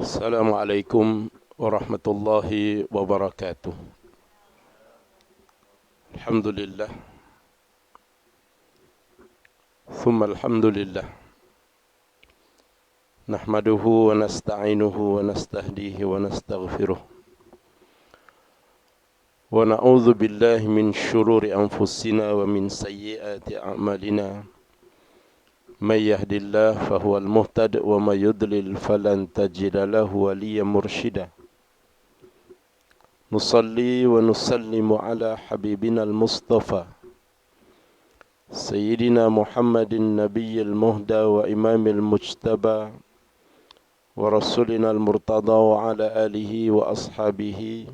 Assalamualaikum warahmatullahi wabarakatuh. Alhamdulillah. Thumma alhamdulillah. Nahmaduhu wa nasta'inuhu wa nastahdihi wa nastaghfiruh. Wa na'udzu billahi min syururi anfusina wa min sayyiati a'malina. May yahdihillahu fahuwal muhtad wa may yudlil falan tajida lahu waliyyan mursyida. Nusalli wa nusallimu ala habibina al-Mustafa Sayyidina Muhammadin Nabiyyil Muhda wa Imamil Mujtaba wa Rasulina al-Murtada wa ala alihi wa ashabihi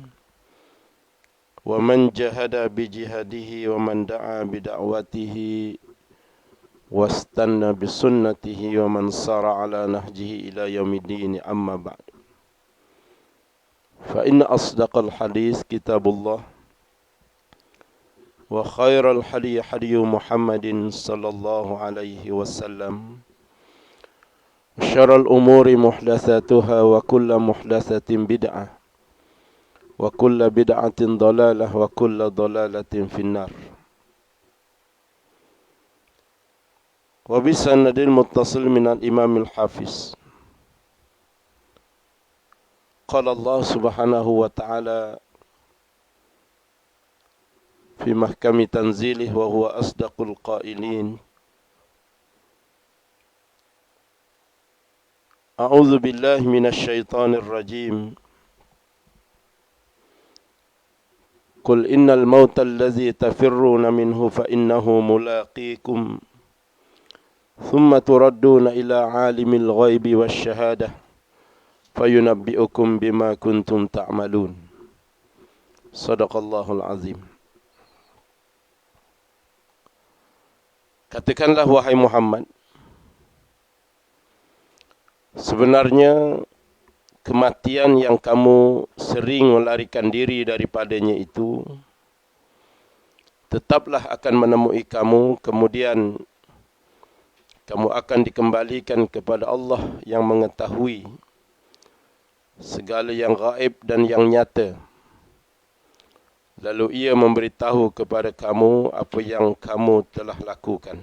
wa man jahada bijihadihi wa man da'a bida'watihi wastanna bisunnatihi wa man sara ala nahjihi ila yaumiddin, amma ba'd. Fa inna asdaqal hadis kitabullah wa khairal hadi hadi Muhammadin sallallahu alaihi wasallam wa syarrul umuri muhdatsatuha wa kullu muhdatsatin bid'ah wa kullu bid'atin dhalalah wa kullu dhalalatin finnar. Wa bisanadil muttasil minal imamil hafiz qala Allah subhanahu wa ta'ala fi mahkami tanzilih wa huwa asdaqul qailin. A'udzu billahi minasy syaithanir rajim. Qul innal mauta allazi tafirruna minhu fa innahu mulaqikum thumma turadduna ila 'alimil ghaibi wasyahadah fayunabbi'ukum bima kuntum ta'malun. Shadaqallahul azim. Katakanlah wahai Muhammad, sebenarnya kematian yang kamu sering melarikan diri daripadanya itu tetaplah akan menemui kamu, kemudian kamu akan dikembalikan kepada Allah yang mengetahui segala yang gaib dan yang nyata. Lalu ia memberitahu kepada kamu apa yang kamu telah lakukan.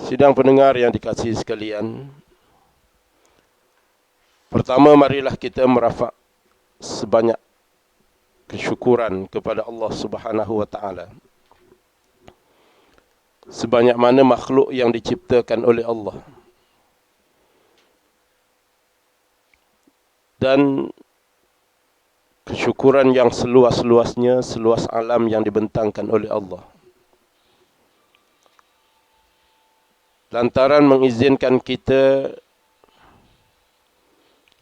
Sidang pendengar yang dikasihi sekalian, pertama marilah kita merafak sebanyak kesyukuran kepada Allah Subhanahu wa taala. Sebanyak mana makhluk yang diciptakan oleh Allah. Dan kesyukuran yang seluas-luasnya, seluas alam yang dibentangkan oleh Allah. Lantaran mengizinkan kita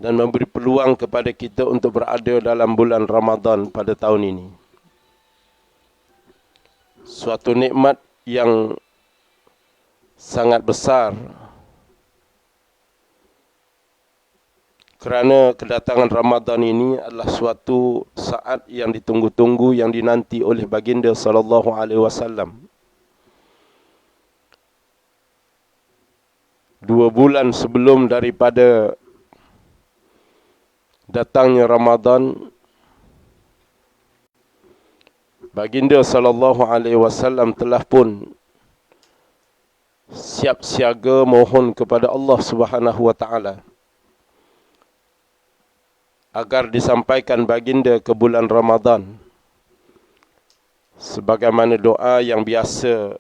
dan memberi peluang kepada kita untuk berada dalam bulan Ramadan pada tahun ini. Suatu nikmat yang sangat besar, kerana kedatangan Ramadan ini adalah suatu saat yang ditunggu-tunggu, yang dinanti oleh baginda sallallahu alaihi wasallam. 2 bulan sebelum daripada datangnya Ramadan, baginda sallallahu alaihi wasallam telah pun siap siaga mohon kepada Allah Subhanahu wa taala agar disampaikan baginda ke bulan Ramadan, sebagaimana doa yang biasa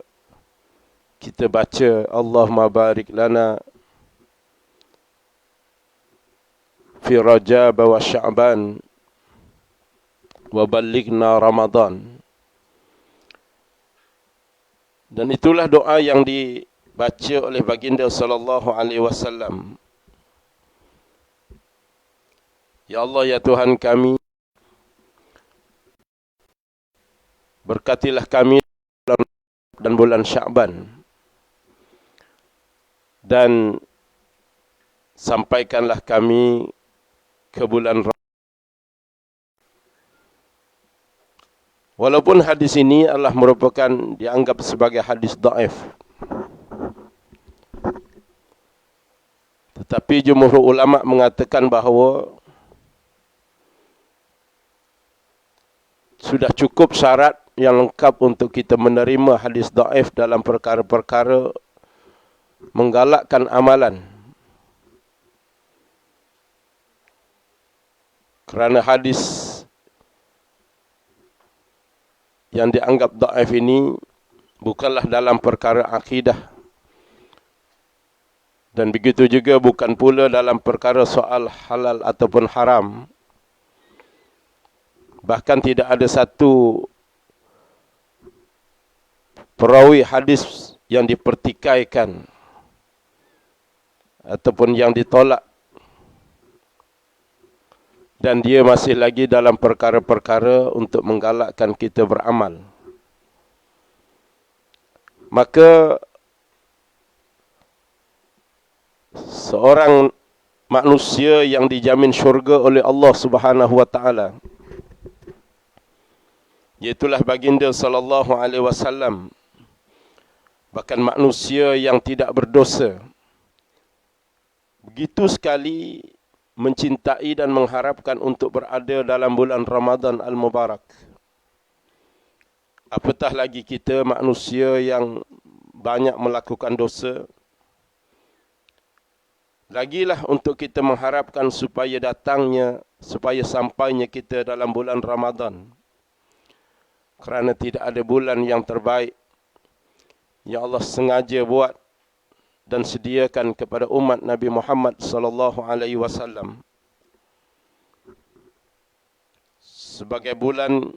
kita baca, Allahumma barik lana fi Rajab wa Sya'ban wa ballighna Ramadan. Dan itulah doa yang dibaca oleh baginda sallallahu alaihi wasallam. Ya Allah, ya Tuhan kami, berkatilah kami dan bulan Sya'ban, dan sampaikanlah kami ke bulan Ramadan. Walaupun hadis ini adalah merupakan dianggap sebagai hadis dhaif, Tapi jumhur ulama mengatakan bahawa sudah cukup syarat yang lengkap untuk kita menerima hadis dhaif dalam perkara-perkara menggalakkan amalan. Kerana hadis yang dianggap dhaif ini bukanlah dalam perkara akidah. Dan begitu juga bukan pula dalam perkara soal halal ataupun haram. Bahkan tidak ada satu perawi hadis yang dipertikaikan ataupun yang ditolak. Dan dia masih lagi dalam perkara-perkara untuk menggalakkan kita beramal. Maka seorang manusia yang dijamin syurga oleh Allah Subhanahu wa taala, iaitulah baginda sallallahu alaihi wasallam, bahkan manusia yang tidak berdosa, begitu sekali mencintai dan mengharapkan untuk berada dalam bulan Ramadan Al-Mubarak. Apatah lagi kita manusia yang banyak melakukan dosa, lagilah untuk kita mengharapkan supaya sampainya kita dalam bulan Ramadan. Kerana tidak ada bulan yang terbaik yang Allah sengaja buat dan sediakan kepada umat Nabi Muhammad sallallahu alaihi wasallam sebagai bulan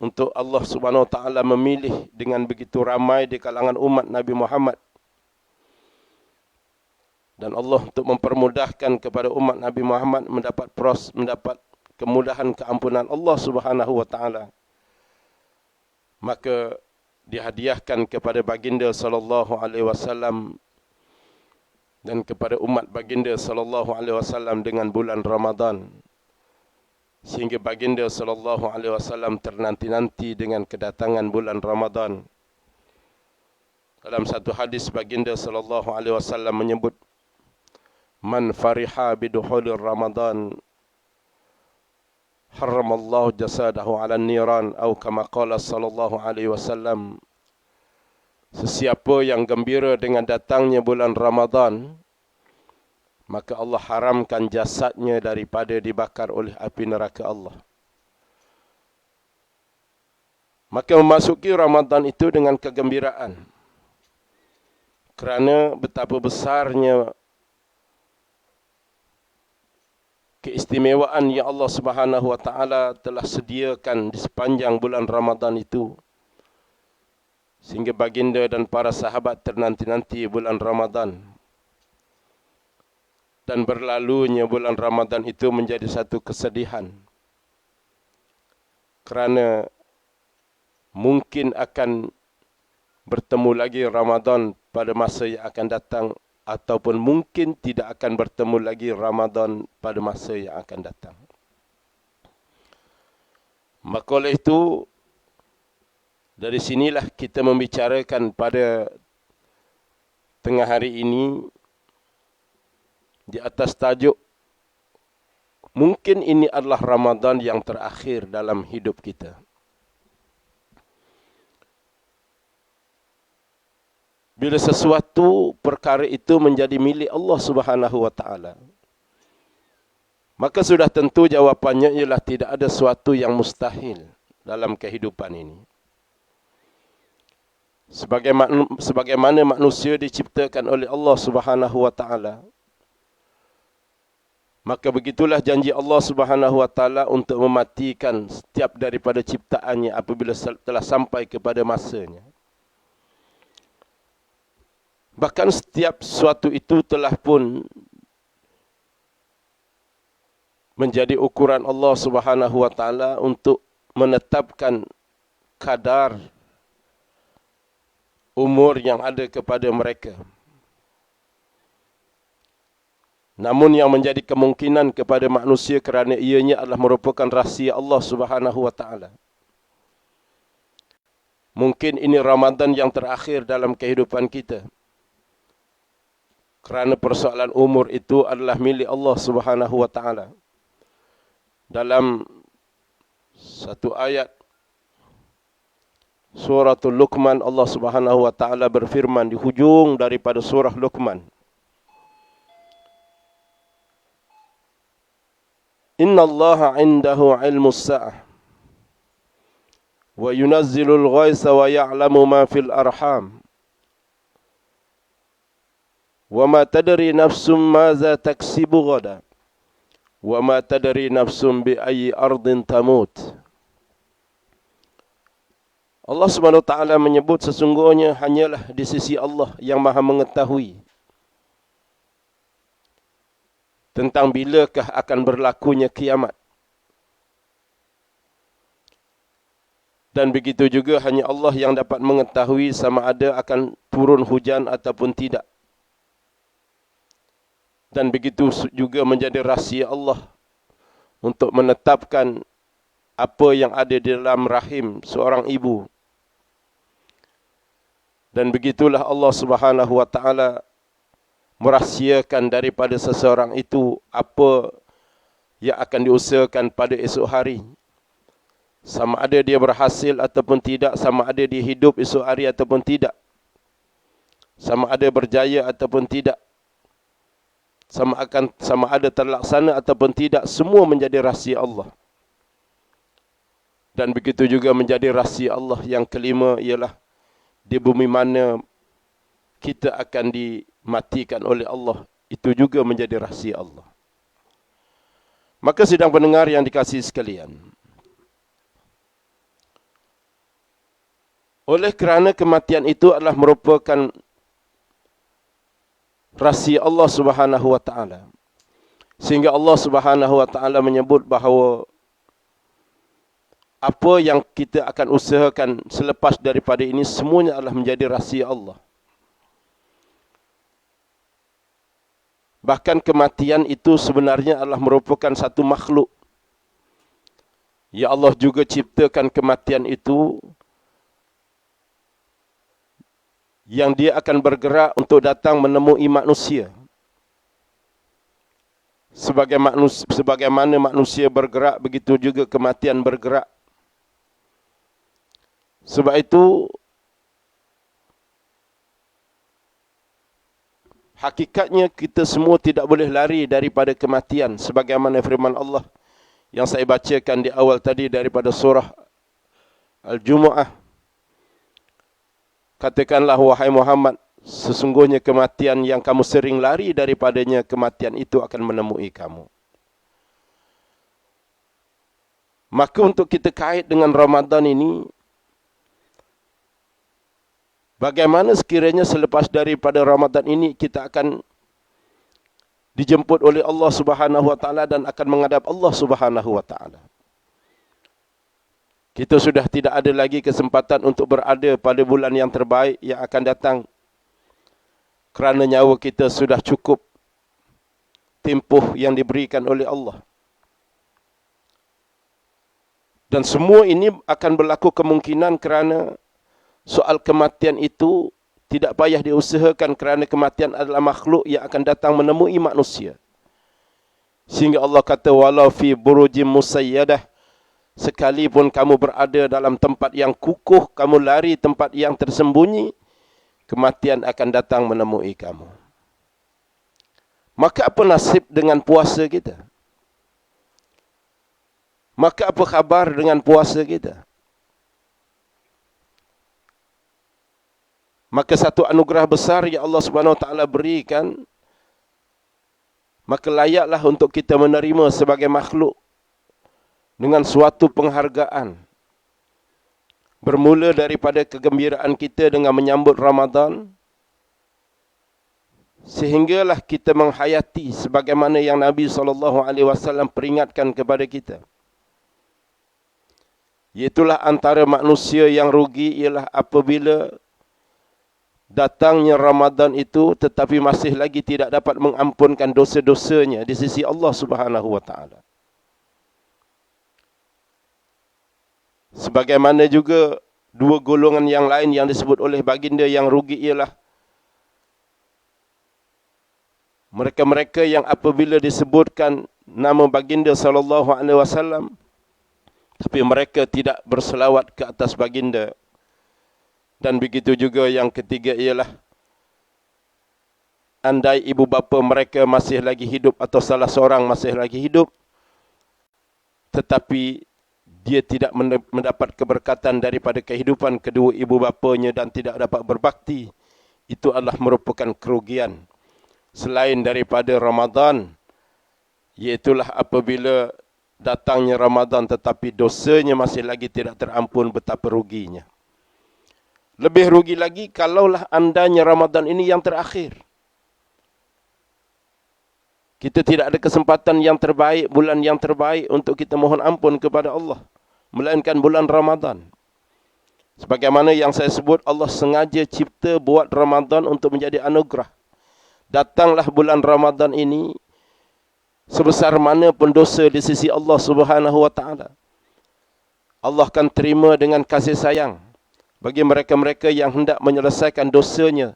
untuk Allah Subhanahu wa taala memilih dengan begitu ramai di kalangan umat Nabi Muhammad. Dan Allah untuk mempermudahkan kepada umat Nabi Muhammad mendapat kemudahan keampunan Allah Subhanahu wa taala. Maka dihadiahkan kepada baginda sallallahu alaihi wasallam dan kepada umat baginda sallallahu alaihi wasallam dengan bulan Ramadan. Sehingga baginda sallallahu alaihi wasallam ternanti-nanti dengan kedatangan bulan Ramadan. Dalam satu hadis baginda sallallahu alaihi wasallam menyebut, "Man fariha biduhulil Ramadan haramallahu jasadahu 'alan niran," atau kama qala sallallahu alaihi wasallam. Sesiapa yang gembira dengan datangnya bulan Ramadan, maka Allah haramkan jasadnya daripada dibakar oleh api neraka Allah. Maka memasuki Ramadan itu dengan kegembiraan, kerana betapa besarnya keistimewaan yang Allah Subhanahu wa taala telah sediakan di sepanjang bulan Ramadan itu, sehingga baginda dan para sahabat ternanti-nanti bulan Ramadan. Dan berlalunya bulan Ramadan itu menjadi satu kesedihan, kerana mungkin akan bertemu lagi Ramadan pada masa yang akan datang, ataupun mungkin tidak akan bertemu lagi Ramadan pada masa yang akan datang. Maka oleh itu, dari sinilah kita membicarakan pada tengah hari ini di atas tajuk, mungkin ini adalah Ramadan yang terakhir dalam hidup kita. Bila sesuatu perkara itu menjadi milik Allah Subhanahu wa taala, maka sudah tentu jawapannya ialah tidak ada sesuatu yang mustahil dalam kehidupan ini. Sebagaimana manusia diciptakan oleh Allah Subhanahu wa taala, maka begitulah janji Allah Subhanahu wa taala untuk mematikan setiap daripada ciptaannya apabila telah sampai kepada masanya. Bahkan setiap sesuatu itu telah pun menjadi ukuran Allah Subhanahu wa taala untuk menetapkan kadar umur yang ada kepada mereka. Namun yang menjadi kemungkinan kepada manusia kerana ianya adalah merupakan rahsia Allah Subhanahu wa taala. Mungkin ini Ramadan yang terakhir dalam kehidupan kita. Kerana persoalan umur itu adalah milik Allah Subhanahu wa taala. Dalam satu ayat Suratul Luqman, Allah Subhanahu wa taala berfirman di hujung daripada surah Luqman, Inna Allah 'indahu 'ilmus sa'ah wa yunazzilul ghaitsa wa ya'lamu ma fil arham wa ma tadri nafsum maza taksibu ghada wa ma tadri nafsum bi ayyi ardin tamut. Allah Subhanahu wa taala menyebut sesungguhnya hanyalah di sisi Allah yang Maha mengetahui tentang bilakah akan berlakunya kiamat. Dan begitu juga hanya Allah yang dapat mengetahui sama ada akan turun hujan ataupun tidak. Dan begitu juga menjadi rahsia Allah untuk menetapkan apa yang ada di dalam rahim seorang ibu. Dan begitulah Allah Subhanahu wa taala merahsiakan daripada seseorang itu apa yang akan diusahakan pada esok hari. Sama ada dia berhasil ataupun tidak, sama ada dia hidup esok hari ataupun tidak, sama ada berjaya ataupun tidak, sama ada terlaksana ataupun tidak, semua menjadi rahsia Allah. Dan begitu juga menjadi rahsia Allah yang kelima ialah di bumi mana kita akan dimatikan oleh Allah, itu juga menjadi rahsia Allah. Maka sidang pendengar yang dikasihi sekalian, oleh kerana kematian itu adalah merupakan rahsia Allah Subhanahu wa taala, sehingga Allah Subhanahu wa taala menyebut bahawa apa yang kita akan usahakan selepas daripada ini semuanya adalah menjadi rahsia Allah. Bahkan kematian itu sebenarnya adalah merupakan satu makhluk. Ya Allah juga ciptakan kematian itu yang dia akan bergerak untuk datang menemui manusia. Sebagaimana manusia bergerak, begitu juga kematian bergerak. Sebab itu, hakikatnya kita semua tidak boleh lari daripada kematian. Sebagaimana firman Allah yang saya bacakan di awal tadi daripada surah Al-Jumu'ah. Katakanlah wahai Muhammad, sesungguhnya kematian yang kamu sering lari daripadanya, kematian itu akan menemui kamu. Maka untuk kita kait dengan Ramadan ini, bagaimana sekiranya selepas daripada Ramadan ini kita akan dijemput oleh Allah Subhanahu wa taala dan akan menghadap Allah Subhanahu wa taala. Kita sudah tidak ada lagi kesempatan untuk berada pada bulan yang terbaik yang akan datang. Kerana nyawa kita sudah cukup tempoh yang diberikan oleh Allah. Dan semua ini akan berlaku kemungkinan kerana soal kematian itu tidak payah diusahakan kerana kematian adalah makhluk yang akan datang menemui manusia. Sehingga Allah kata, walau fi burujim musayyadah, sekalipun kamu berada dalam tempat yang kukuh, kamu lari tempat yang tersembunyi, kematian akan datang menemui kamu. Maka apa nasib dengan puasa kita? Maka apa khabar dengan puasa kita? Maka satu anugerah besar yang Allah Subhanahu wa taala berikan, maka layaklah untuk kita menerima sebagai makhluk dengan suatu penghargaan. Bermula daripada kegembiraan kita dengan menyambut Ramadan, sehinggalah kita menghayati sebagaimana yang Nabi SAW peringatkan kepada kita. Iaitulah antara manusia yang rugi ialah apabila datangnya Ramadan itu tetapi masih lagi tidak dapat mengampunkan dosa-dosanya di sisi Allah Subhanahu wa taala. Sebagaimana juga dua golongan yang lain yang disebut oleh baginda yang rugi ialah Mereka-mereka yang apabila disebutkan nama baginda sallallahu alaihi wasallam, tapi mereka tidak berselawat ke atas baginda. Dan begitu juga yang ketiga ialah, andai ibu bapa mereka masih lagi hidup atau salah seorang masih lagi hidup, tetapi dia tidak mendapat keberkatan daripada kehidupan kedua ibu bapanya dan tidak dapat berbakti, itu adalah merupakan kerugian. Selain daripada Ramadan, iaitulah apabila datangnya Ramadan tetapi dosanya masih lagi tidak terampun, betapa ruginya. Lebih rugi lagi kalaulah andanya Ramadan ini yang terakhir. Kita tidak ada kesempatan yang terbaik, bulan yang terbaik untuk kita mohon ampun kepada Allah, melainkan bulan Ramadan. Sebagaimana yang saya sebut, Allah sengaja cipta buat Ramadan untuk menjadi anugerah. Datanglah bulan Ramadan ini, sebesar mana pun dosa di sisi Allah Subhanahu wa taala, Allah akan terima dengan kasih sayang bagi mereka-mereka yang hendak menyelesaikan dosanya,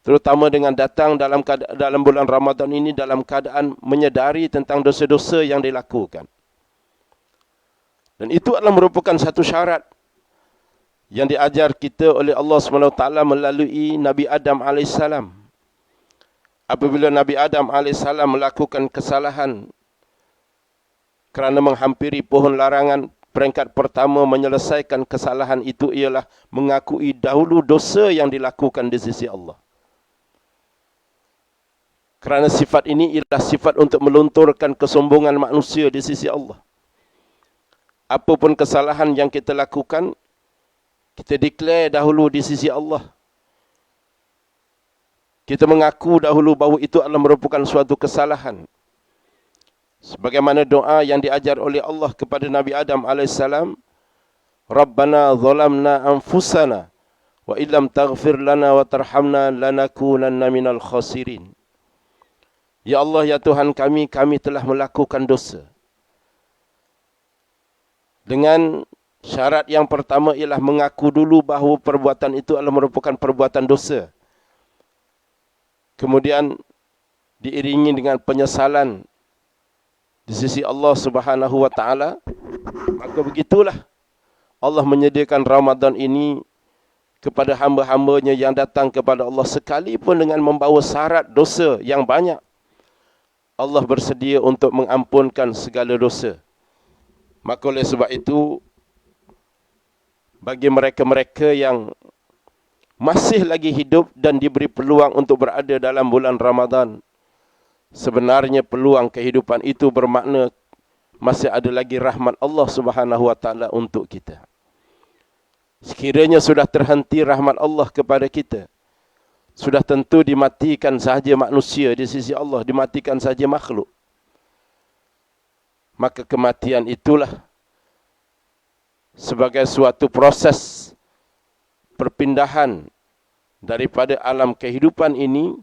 terutama dengan datang dalam bulan Ramadan ini dalam keadaan menyedari tentang dosa-dosa yang dilakukan. Dan itu adalah merupakan satu syarat yang diajar kita oleh Allah SWT melalui Nabi Adam AS. Apabila Nabi Adam AS melakukan kesalahan kerana menghampiri pohon larangan, peringkat pertama menyelesaikan kesalahan itu ialah mengakui dahulu dosa yang dilakukan di sisi Allah. Kerana sifat ini ialah sifat untuk melunturkan kesombongan manusia di sisi Allah. Apapun kesalahan yang kita lakukan, kita declare dahulu di sisi Allah. Kita mengaku dahulu bahawa itu adalah merupakan suatu kesalahan. Sebagaimana doa yang diajar oleh Allah kepada Nabi Adam AS, Rabbana zalamna anfusana, wa illam taghfir lana wa tarhamna lanakunanna minal khasirin. Ya Allah, ya Tuhan kami telah melakukan dosa. Dengan syarat yang pertama ialah mengaku dulu bahawa perbuatan itu adalah merupakan perbuatan dosa. Kemudian diiringi dengan penyesalan di sisi Allah Subhanahu wa taala. Maka begitulah Allah menyediakan Ramadan ini kepada hamba-hambanya yang datang kepada Allah, sekalipun dengan membawa syarat dosa yang banyak. Allah bersedia untuk mengampunkan segala dosa. Maka oleh sebab itu, bagi mereka-mereka yang masih lagi hidup dan diberi peluang untuk berada dalam bulan Ramadan, sebenarnya peluang kehidupan itu bermakna masih ada lagi rahmat Allah Subhanahu wa taala untuk kita. Sekiranya sudah terhenti rahmat Allah kepada kita, sudah tentu dimatikan sahaja manusia di sisi Allah, dimatikan sahaja makhluk. Maka kematian itulah sebagai suatu proses perpindahan daripada alam kehidupan ini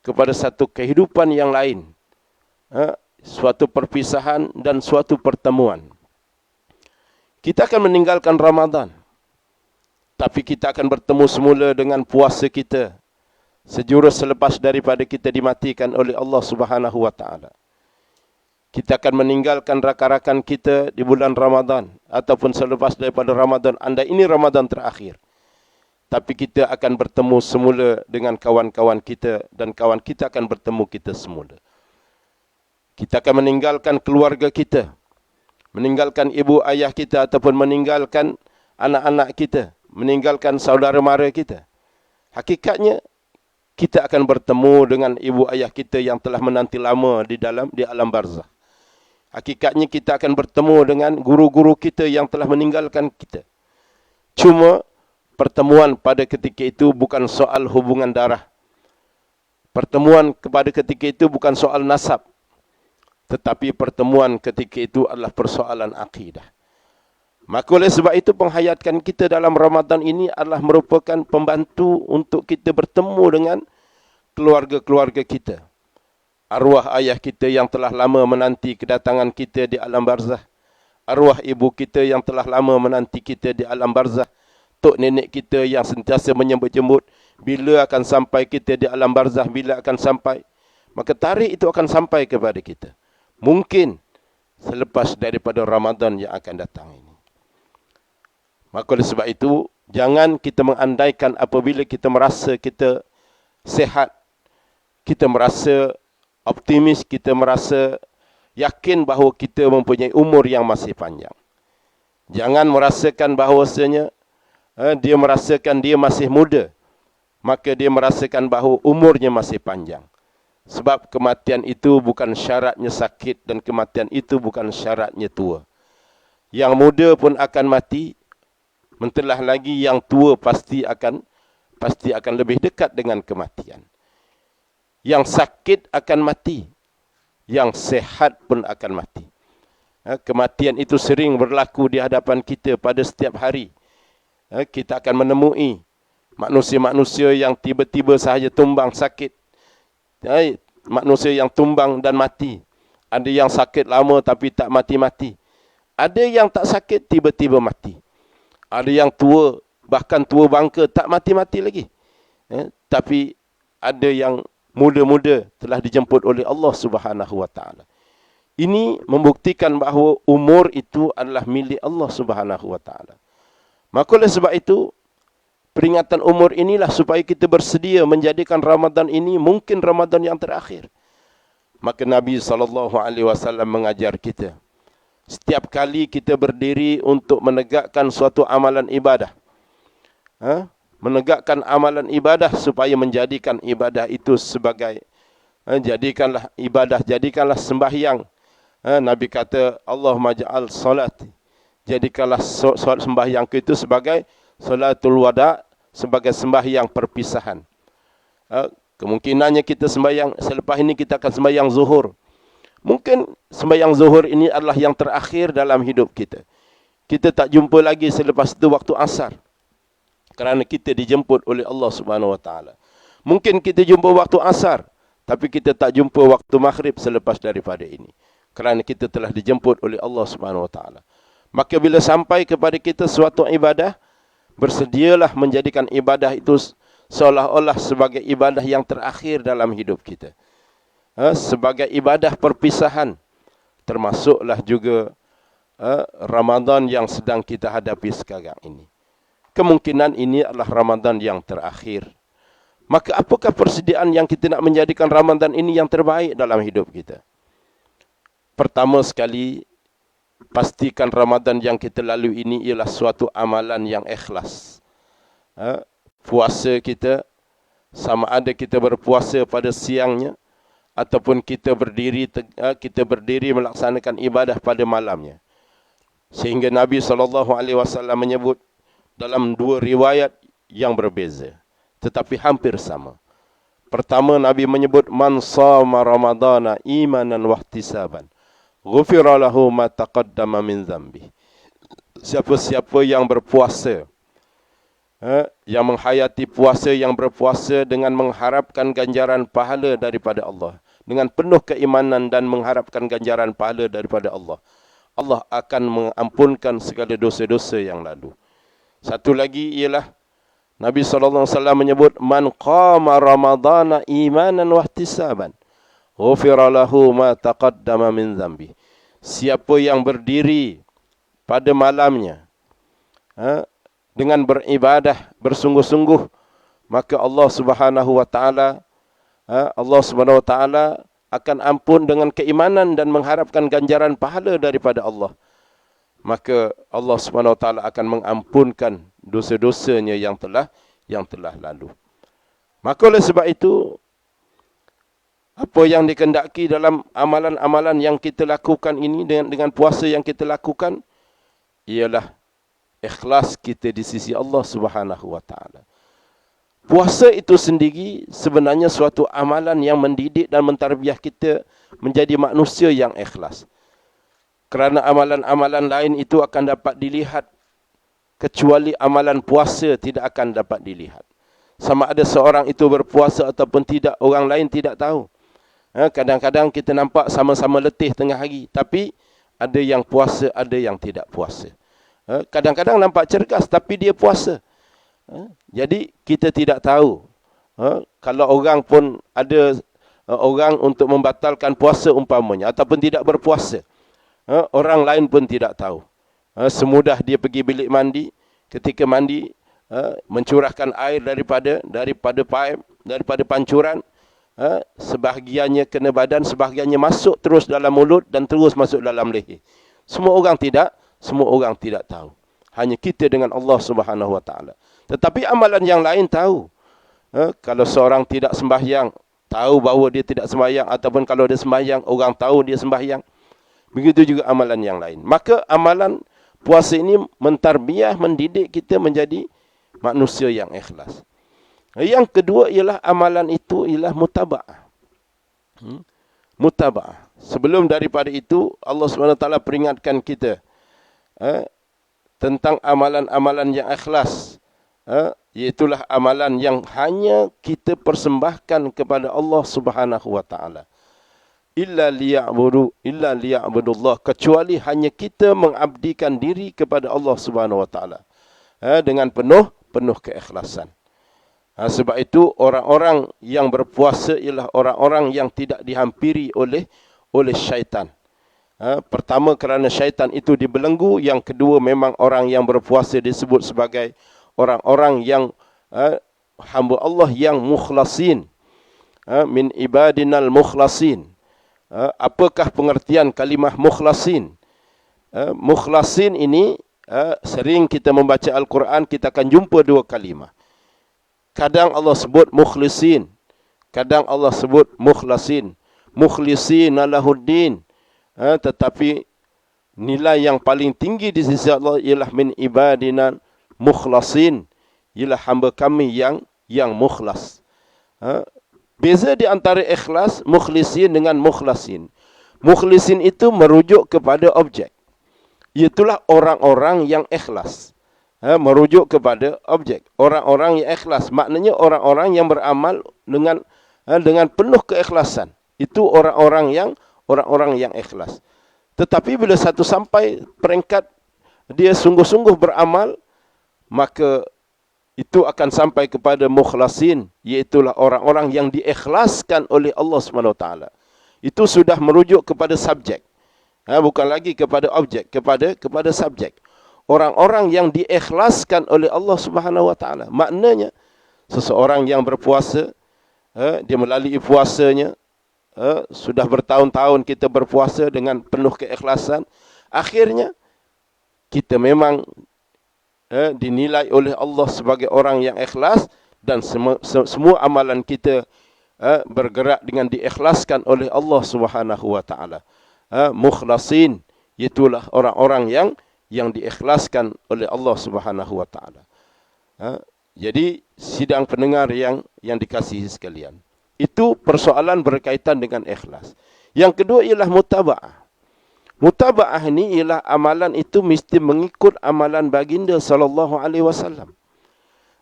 kepada satu kehidupan yang lain. Suatu perpisahan dan suatu pertemuan. Kita akan meninggalkan Ramadan, tapi kita akan bertemu semula dengan puasa kita sejurus selepas daripada kita dimatikan oleh Allah Subhanahu wa taala. Kita akan meninggalkan rakan-rakan kita di bulan Ramadan ataupun selepas daripada Ramadan, anda ini Ramadan terakhir. Tapi kita akan bertemu semula dengan kawan-kawan kita dan kawan kita akan bertemu kita semula. Kita akan meninggalkan keluarga kita, meninggalkan ibu ayah kita ataupun meninggalkan anak-anak kita, meninggalkan saudara mara kita. Hakikatnya kita akan bertemu dengan ibu ayah kita yang telah menanti lama di alam barzakh. Hakikatnya kita akan bertemu dengan guru-guru kita yang telah meninggalkan kita. Cuma pertemuan pada ketika itu bukan soal hubungan darah. Pertemuan pada ketika itu bukan soal nasab. Tetapi pertemuan ketika itu adalah persoalan akidah. Maka oleh sebab itu penghayatan kita dalam Ramadan ini adalah merupakan pembantu untuk kita bertemu dengan keluarga-keluarga kita. Arwah ayah kita yang telah lama menanti kedatangan kita di alam barzakh. Arwah ibu kita yang telah lama menanti kita di alam barzakh. Tok nenek kita yang sentiasa menyambut-jemput bila akan sampai kita di alam barzakh, bila akan sampai. maka tarikh itu akan sampai kepada kita. Mungkin selepas daripada Ramadan yang akan datang ini. Maka oleh sebab itu, jangan kita mengandaikan apabila kita merasa kita sehat, kita merasa optimis, kita merasa yakin bahawa kita mempunyai umur yang masih panjang. Jangan merasakan bahawasanya dia merasakan dia masih muda, maka dia merasakan bahawa umurnya masih panjang. Sebab kematian itu bukan syaratnya sakit dan kematian itu bukan syaratnya tua. Yang muda pun akan mati, mentelah lagi yang tua pasti akan lebih dekat dengan kematian. Yang sakit akan mati, yang sehat pun akan mati. Kematian itu sering berlaku di hadapan kita pada setiap hari. Kita akan menemui manusia-manusia yang tiba-tiba sahaja tumbang sakit. Manusia yang tumbang dan mati. Ada yang sakit lama tapi tak mati-mati. Ada yang tak sakit tiba-tiba mati. Ada yang tua, bahkan tua bangka, tak mati-mati lagi. Tapi ada yang muda-muda telah dijemput oleh Allah Subhanahu wa taala. Ini membuktikan bahawa umur itu adalah milik Allah Subhanahu wa taala. Maka oleh sebab itu, peringatan umur inilah supaya kita bersedia menjadikan Ramadan ini mungkin Ramadan yang terakhir. Maka Nabi SAW mengajar kita, setiap kali kita berdiri untuk menegakkan suatu amalan ibadah, menegakkan amalan ibadah supaya menjadikan ibadah itu sebagai, jadikanlah ibadah, jadikanlah sembahyang. Nabi kata, Allahumma ja'al salat, jadikanlah sembahyang itu sebagai salatul wada', sebagai sembahyang perpisahan. Kemungkinannya kita sembahyang, selepas ini kita akan sembahyang zuhur. Mungkin sembahyang zuhur ini adalah yang terakhir dalam hidup kita. Kita tak jumpa lagi selepas itu waktu asar. Kerana kita dijemput oleh Allah Subhanahu wa taala. Mungkin kita jumpa waktu asar, tapi kita tak jumpa waktu maghrib selepas daripada ini. Kerana kita telah dijemput oleh Allah Subhanahu wa taala. Maka bila sampai kepada kita suatu ibadah, bersedialah menjadikan ibadah itu seolah-olah sebagai ibadah yang terakhir dalam hidup kita. Sebagai ibadah perpisahan, termasuklah juga Ramadan yang sedang kita hadapi sekarang ini. Kemungkinan ini adalah Ramadan yang terakhir. Maka apakah persediaan yang kita nak menjadikan Ramadan ini yang terbaik dalam hidup kita? Pertama sekali, pastikan Ramadan yang kita lalui ini ialah suatu amalan yang ikhlas. Puasa kita, sama ada kita berpuasa pada siangnya, ataupun kita berdiri melaksanakan ibadah pada malamnya. Sehingga Nabi SAW menyebut dalam dua riwayat yang berbeza, tetapi hampir sama. Pertama, Nabi menyebut, Man shama Ramadana imanan wahtisaban, ghufira lahu ma taqaddama min dhanbi. Siapa-siapa yang berpuasa, yang menghayati puasa, yang berpuasa dengan mengharapkan ganjaran pahala daripada Allah, dengan penuh keimanan dan mengharapkan ganjaran pahala daripada Allah, Allah akan mengampunkan segala dosa-dosa yang lalu. Satu lagi ialah Nabi SAW menyebut, Man qama Ramadana imanan wahtisaban, ghufira lahu ma taqaddama min dhanbi. Siapa yang berdiri pada malamnya dengan beribadah bersungguh-sungguh, maka Allah Subhanahu wa taala akan ampun dengan keimanan dan mengharapkan ganjaran pahala daripada Allah. Maka Allah Subhanahu wa taala akan mengampunkan dosa-dosanya yang telah lalu. Maka oleh sebab itu, apa yang dikehendaki dalam amalan-amalan yang kita lakukan ini, dengan puasa yang kita lakukan, ialah ikhlas kita di sisi Allah Subhanahu wa taala. Puasa itu sendiri sebenarnya suatu amalan yang mendidik dan mentarbiah kita menjadi manusia yang ikhlas. Kerana amalan-amalan lain itu akan dapat dilihat, kecuali amalan puasa tidak akan dapat dilihat. Sama ada seorang itu berpuasa ataupun tidak, orang lain tidak tahu. Kadang-kadang kita nampak sama-sama letih tengah hari, tapi ada yang puasa, ada yang tidak puasa. Kadang-kadang nampak cergas, tapi dia puasa. Jadi kita tidak tahu. Kalau orang pun ada orang untuk membatalkan puasa umpamanya, ataupun tidak berpuasa. Orang lain pun tidak tahu. Semudah dia pergi bilik mandi, ketika mandi, mencurahkan air daripada paip, daripada pancuran, sebahagiannya kena badan, sebahagiannya masuk terus dalam mulut dan terus masuk dalam leher. Semua orang tidak tahu. Hanya kita dengan Allah Subhanahu Wa Taala. Tetapi amalan yang lain tahu. Kalau seorang tidak sembahyang, tahu bahawa dia tidak sembahyang, ataupun kalau dia sembahyang, orang tahu dia sembahyang. Begitu juga amalan yang lain. Maka amalan puasa ini mentarbiah, mendidik kita menjadi manusia yang ikhlas. Yang kedua ialah amalan itu ialah mutaba'ah. Mutaba'ah. Sebelum daripada itu, Allah SWT peringatkan kita tentang amalan-amalan yang ikhlas. Iaitulah amalan yang hanya kita persembahkan kepada Allah Subhanahu Wa Taala. Illa liya'budullah, kecuali hanya kita mengabdikan diri kepada Allah Subhanahu Wa Taala dengan penuh keikhlasan. Sebab itu orang-orang yang berpuasa ialah orang-orang yang tidak dihampiri oleh syaitan. Pertama kerana syaitan itu dibelenggu, yang kedua memang orang yang berpuasa disebut sebagai orang-orang yang hamba Allah yang mukhlasin, min ibadinal mukhlasin. Apakah pengertian kalimah mukhlasin? Mukhlasin ini sering kita membaca Al-Quran, kita akan jumpa dua kalimah. Kadang Allah sebut mukhlisin, kadang Allah sebut mukhlasin. Mukhlisin lahuddin, tetapi nilai yang paling tinggi di sisi Allah ialah min ibadina mukhlasin, ialah hamba kami yang mukhlas. Beza di antara ikhlas, mukhlisin dengan mukhlasin. Mukhlisin itu merujuk kepada objek. Itulah orang-orang yang ikhlas. Merujuk kepada objek. Orang-orang yang ikhlas. Maknanya orang-orang yang beramal dengan penuh keikhlasan. Itu orang-orang yang ikhlas. Tetapi bila satu sampai peringkat dia sungguh-sungguh beramal, maka itu akan sampai kepada mukhlasin, iaitulah orang-orang yang diikhlaskan oleh Allah SWT. Itu sudah merujuk kepada subjek. Bukan lagi kepada objek, kepada subjek. Orang-orang yang diikhlaskan oleh Allah SWT. Maknanya, seseorang yang berpuasa, dia melalui puasanya, sudah bertahun-tahun kita berpuasa dengan penuh keikhlasan, akhirnya kita memang dinilai oleh Allah sebagai orang yang ikhlas, dan semua amalan kita bergerak dengan diikhlaskan oleh Allah Subhanahu Wa Taala. Mukhlasin, itulah orang-orang yang diikhlaskan oleh Allah Subhanahu Wa Taala. Jadi sidang pendengar yang dikasihi sekalian, itu persoalan berkaitan dengan ikhlas. Yang kedua ialah mutaba'ah. Mutaba'ah ini ialah amalan itu mesti mengikut amalan baginda sallallahu alaihi wasallam.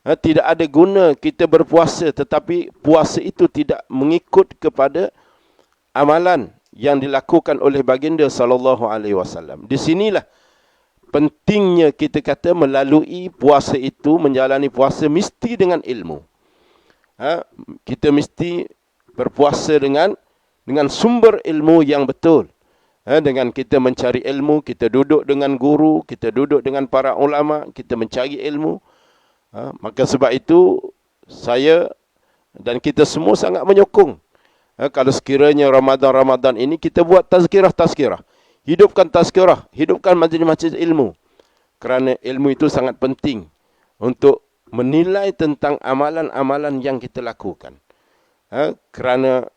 Tidak ada guna kita berpuasa tetapi puasa itu tidak mengikut kepada amalan yang dilakukan oleh baginda sallallahu alaihi wasallam. Di sinilah pentingnya kita kata melalui puasa itu, menjalani puasa mesti dengan ilmu. Kita mesti berpuasa dengan sumber ilmu yang betul. Dengan kita mencari ilmu, kita duduk dengan guru, kita duduk dengan para ulama, kita mencari ilmu. Maka sebab itu saya dan kita semua sangat menyokong. Kalau sekiranya Ramadan ini kita buat tazkirah. Hidupkan tazkirah, hidupkan majlis-majlis ilmu. Kerana ilmu itu sangat penting untuk menilai tentang amalan-amalan yang kita lakukan. Kerana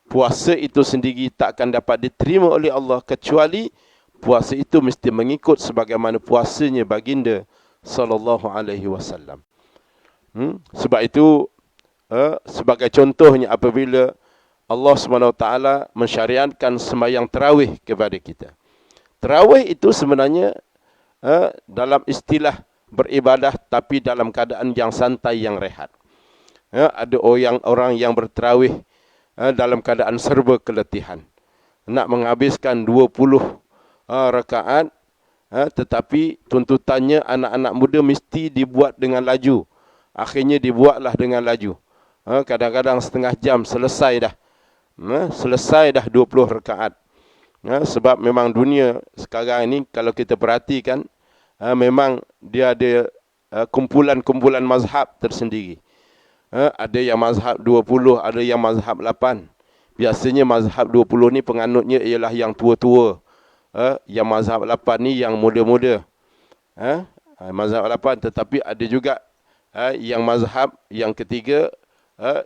puasa itu sendiri tak akan dapat diterima oleh Allah kecuali puasa itu mesti mengikut sebagaimana puasanya baginda sallallahu alaihi wasallam. Sebab itu sebagai contohnya apabila Allah SWT mensyariatkan sembahyang tarawih kepada kita. Tarawih itu sebenarnya dalam istilah beribadah tapi dalam keadaan yang santai, yang rehat. Ada orang yang bertarawih dalam keadaan serba keletihan. Nak menghabiskan 20 rakaat, tetapi tuntutannya anak-anak muda mesti dibuat dengan laju. Akhirnya dibuatlah dengan laju. Kadang-kadang setengah jam selesai dah. Selesai dah 20 rakaat. Sebab memang dunia sekarang ini kalau kita perhatikan, memang dia ada kumpulan-kumpulan mazhab tersendiri. Ada yang mazhab 20, ada yang mazhab 8. Biasanya mazhab 20 ni penganutnya ialah yang tua-tua. Yang mazhab 8 ni yang muda-muda. Mazhab 8, tetapi ada juga yang mazhab yang ketiga,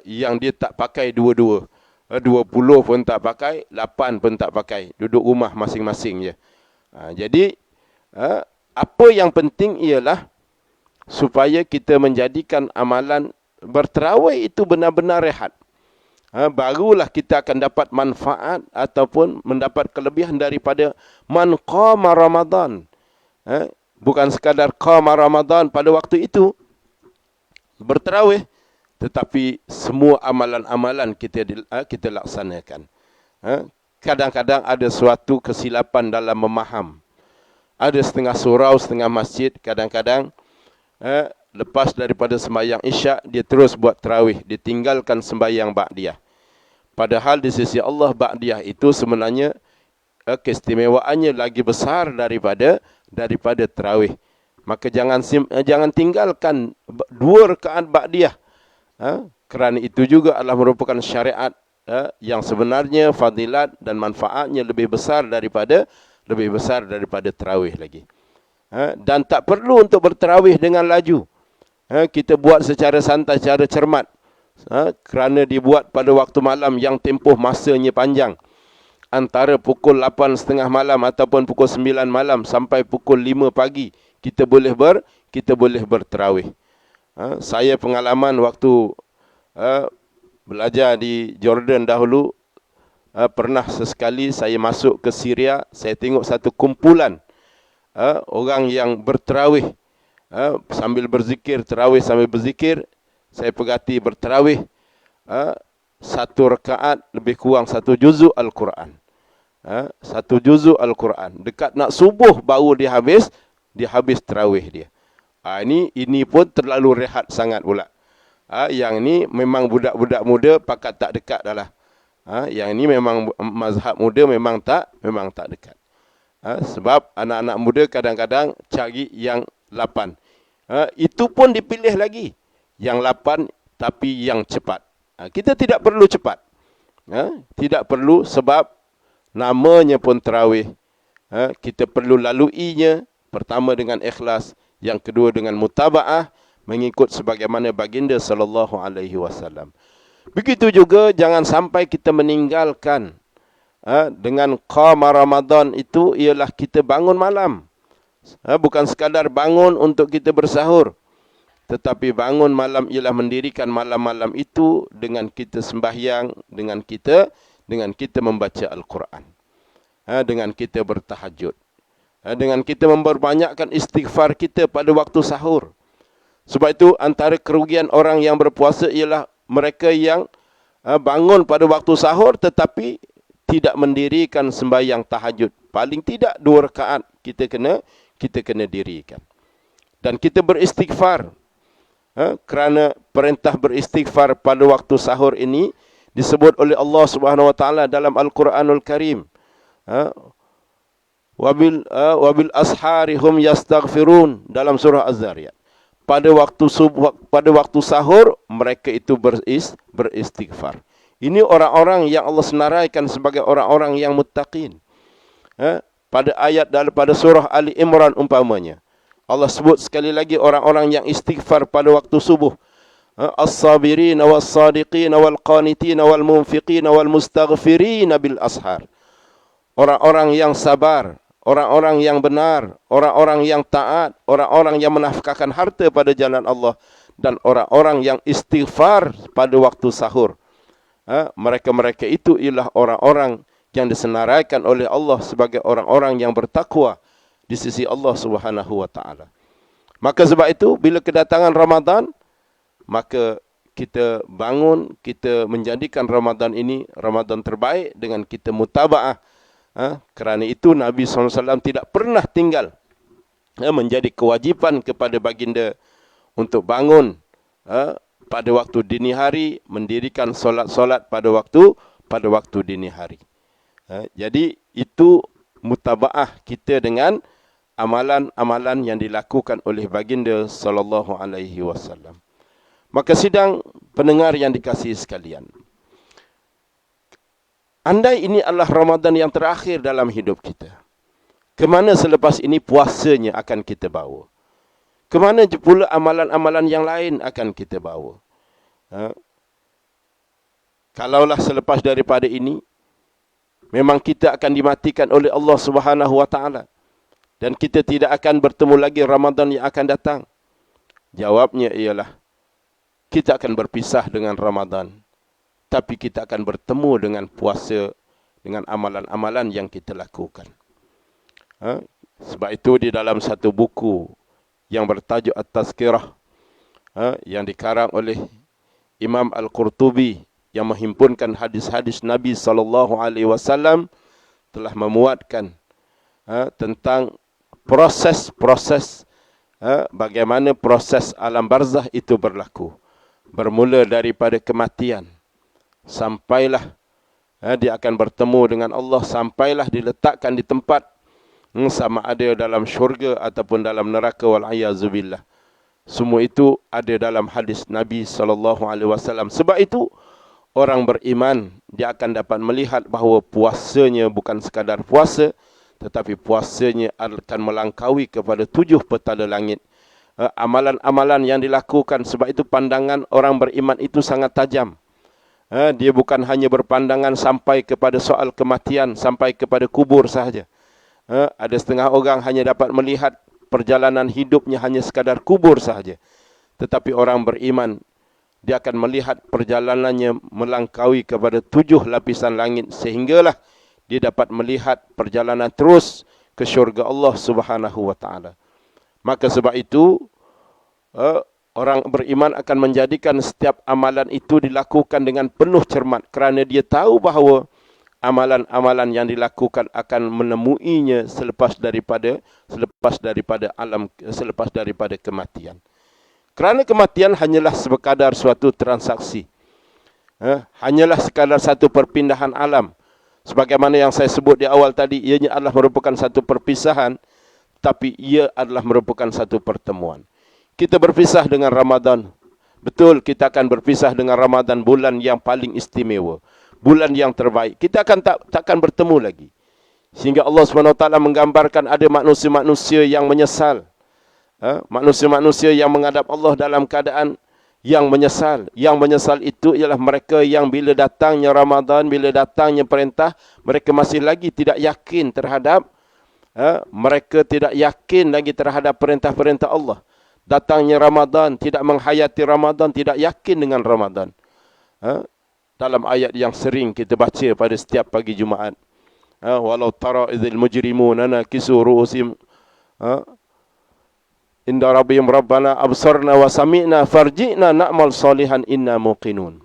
yang dia tak pakai dua-dua. 20 pun tak pakai, 8 pun tak pakai. Duduk rumah masing-masing je. Jadi, apa yang penting ialah supaya kita menjadikan amalan berterawih itu benar-benar rehat. Barulah kita akan dapat manfaat ataupun mendapat kelebihan daripada man qama Ramadan. Bukan sekadar qama Ramadan pada waktu itu berterawih, tetapi semua amalan-amalan kita laksanakan. Kadang-kadang ada suatu kesilapan dalam memaham. Ada setengah surau, setengah masjid, kadang-kadang lepas daripada sembahyang isyak, dia terus buat tarawih, dia tinggalkan sembahyang ba'diyah. Padahal di sisi Allah ba'diyah itu sebenarnya keistimewaannya lagi besar daripada tarawih. Maka jangan tinggalkan 2 rakaat ba'diyah. Kerana itu juga adalah merupakan syariat yang sebenarnya fadilat dan manfaatnya lebih besar daripada tarawih lagi. Dan tak perlu untuk bertarawih dengan laju. Kita buat secara santai, secara cermat. Kerana dibuat pada waktu malam yang tempoh masanya panjang. Antara pukul 8.30 malam ataupun pukul 9 malam sampai pukul 5 pagi. Kita boleh bertarawih. Saya pengalaman waktu belajar di Jordan dahulu. Pernah sesekali saya masuk ke Syria. Saya tengok satu kumpulan orang yang bertarawih. Sambil berzikir, tarawih sambil berzikir. Saya perhati bertarawih 1 rakaat lebih kurang 1 juzuk Al-Quran. 1 juzuk Al-Quran. Dekat nak subuh baru dia habis tarawih dia. Ini pun terlalu rehat sangat pula. Yang ni memang budak-budak muda pakat tak dekat dah lah. Yang ni memang mazhab muda memang tak dekat. Sebab anak-anak muda kadang-kadang cari yang 8. Itu pun dipilih lagi. Yang 8 tapi yang cepat. Kita tidak perlu cepat. Tidak perlu sebab namanya pun tarawih. Kita perlu laluinya. Pertama dengan ikhlas. Yang kedua dengan mutaba'ah. Mengikut sebagaimana baginda sallallahu alaihi wasallam. Begitu juga jangan sampai kita meninggalkan. Dengan qama Ramadan itu ialah kita bangun malam. Bukan sekadar bangun untuk kita bersahur. Tetapi bangun malam ialah mendirikan malam-malam itu dengan kita sembahyang, dengan kita membaca Al-Quran. Dengan kita bertahajud. Dengan kita memperbanyakkan istighfar kita pada waktu sahur. Sebab itu antara kerugian orang yang berpuasa ialah mereka yang bangun pada waktu sahur tetapi tidak mendirikan sembahyang tahajud. Paling tidak 2 rakaat kita kena dirikan. Dan kita beristighfar. Kerana perintah beristighfar pada waktu sahur ini disebut oleh Allah Subhanahu Wa Taala dalam Al-Quranul Karim. Wabil ashari hum yastaghfirun dalam surah Az-Zariyat. Pada waktu sahur mereka itu beristighfar. Ini orang-orang yang Allah senaraikan sebagai orang-orang yang muttaqin. Pada ayat daripada surah Ali Imran umpamanya. Allah sebut sekali lagi orang-orang yang istighfar pada waktu subuh. As-sabirina was-sadiqina wal-qanitina wal-munfiqina wal-mustaghfirina bil ashar. Orang-orang yang sabar, orang-orang yang benar, orang-orang yang taat, orang-orang yang menafkahkan harta pada jalan Allah dan orang-orang yang istighfar pada waktu sahur. Mereka-mereka itu ialah orang-orang yang disenaraikan oleh Allah sebagai orang-orang yang bertakwa di sisi Allah Subhanahu Wa Taala. Maka sebab itu bila kedatangan Ramadan, maka kita bangun, kita menjadikan Ramadan ini Ramadan terbaik dengan kita mutaba'ah. Kerana itu Nabi SAW tidak pernah tinggal. Menjadi kewajipan kepada baginda untuk bangun pada waktu dini hari, mendirikan solat-solat pada waktu pada waktu dini hari. Jadi itu mutabaah kita dengan amalan-amalan yang dilakukan oleh baginda sallallahu alaihi wasallam. Maka sidang pendengar yang dikasihi sekalian, andai ini adalah Ramadan yang terakhir dalam hidup kita, kemana selepas ini puasanya akan kita bawa? Kemana pula amalan-amalan yang lain akan kita bawa? Kalaulah selepas daripada ini memang kita akan dimatikan oleh Allah Subhanahu wa taala dan kita tidak akan bertemu lagi Ramadan yang akan datang, jawabnya ialah kita akan berpisah dengan Ramadan, tapi kita akan bertemu dengan puasa, dengan amalan-amalan yang kita lakukan. Sebab itu di dalam satu buku yang bertajuk At-Tazkirah, yang dikarang oleh Imam Al-Qurtubi, yang menghimpunkan hadis-hadis Nabi SAW, telah memuatkan tentang proses-proses bagaimana proses alam barzah itu berlaku. Bermula daripada kematian, sampailah dia akan bertemu dengan Allah, sampailah diletakkan di tempat sama ada dalam syurga ataupun dalam neraka, wal'ayazubillah. Semua itu ada dalam hadis Nabi SAW. Sebab itu orang beriman dia akan dapat melihat bahawa puasanya bukan sekadar puasa, tetapi puasanya akan melangkaui kepada 7 petala langit. Amalan-amalan yang dilakukan. Sebab itu pandangan orang beriman itu sangat tajam. Dia bukan hanya berpandangan sampai kepada soal kematian, sampai kepada kubur sahaja. Ada setengah orang hanya dapat melihat perjalanan hidupnya hanya sekadar kubur sahaja. Tetapi orang beriman, dia akan melihat perjalanannya melangkaui kepada 7 lapisan langit, sehinggalah dia dapat melihat perjalanan terus ke syurga Allah Subhanahu wa taala. Maka sebab itu orang beriman akan menjadikan setiap amalan itu dilakukan dengan penuh cermat, kerana dia tahu bahawa amalan-amalan yang dilakukan akan menemuinya selepas daripada kematian. Kerana kematian hanyalah sekadar suatu transaksi. Hanyalah sekadar satu perpindahan alam. Sebagaimana yang saya sebut di awal tadi, ianya adalah merupakan satu perpisahan, tapi ia adalah merupakan satu pertemuan. Kita berpisah dengan Ramadan. Betul, kita akan berpisah dengan Ramadan, bulan yang paling istimewa, bulan yang terbaik. Kita akan takkan bertemu lagi. Sehingga Allah SWT menggambarkan ada manusia-manusia yang menyesal. Manusia-manusia yang menghadap Allah dalam keadaan yang menyesal. Yang menyesal itu ialah mereka yang bila datangnya Ramadan, bila datangnya perintah, mereka masih lagi tidak yakin terhadap mereka tidak yakin lagi terhadap perintah-perintah Allah. Datangnya Ramadan, tidak menghayati Ramadan, tidak yakin dengan Ramadan. Dalam ayat yang sering kita baca pada setiap pagi Jumaat. Walau tara idzil mujrimuna nakisu ru'usim inda rabbihim rabbana absarna wa sami'na farji'na na'mal salihan inna muqinun.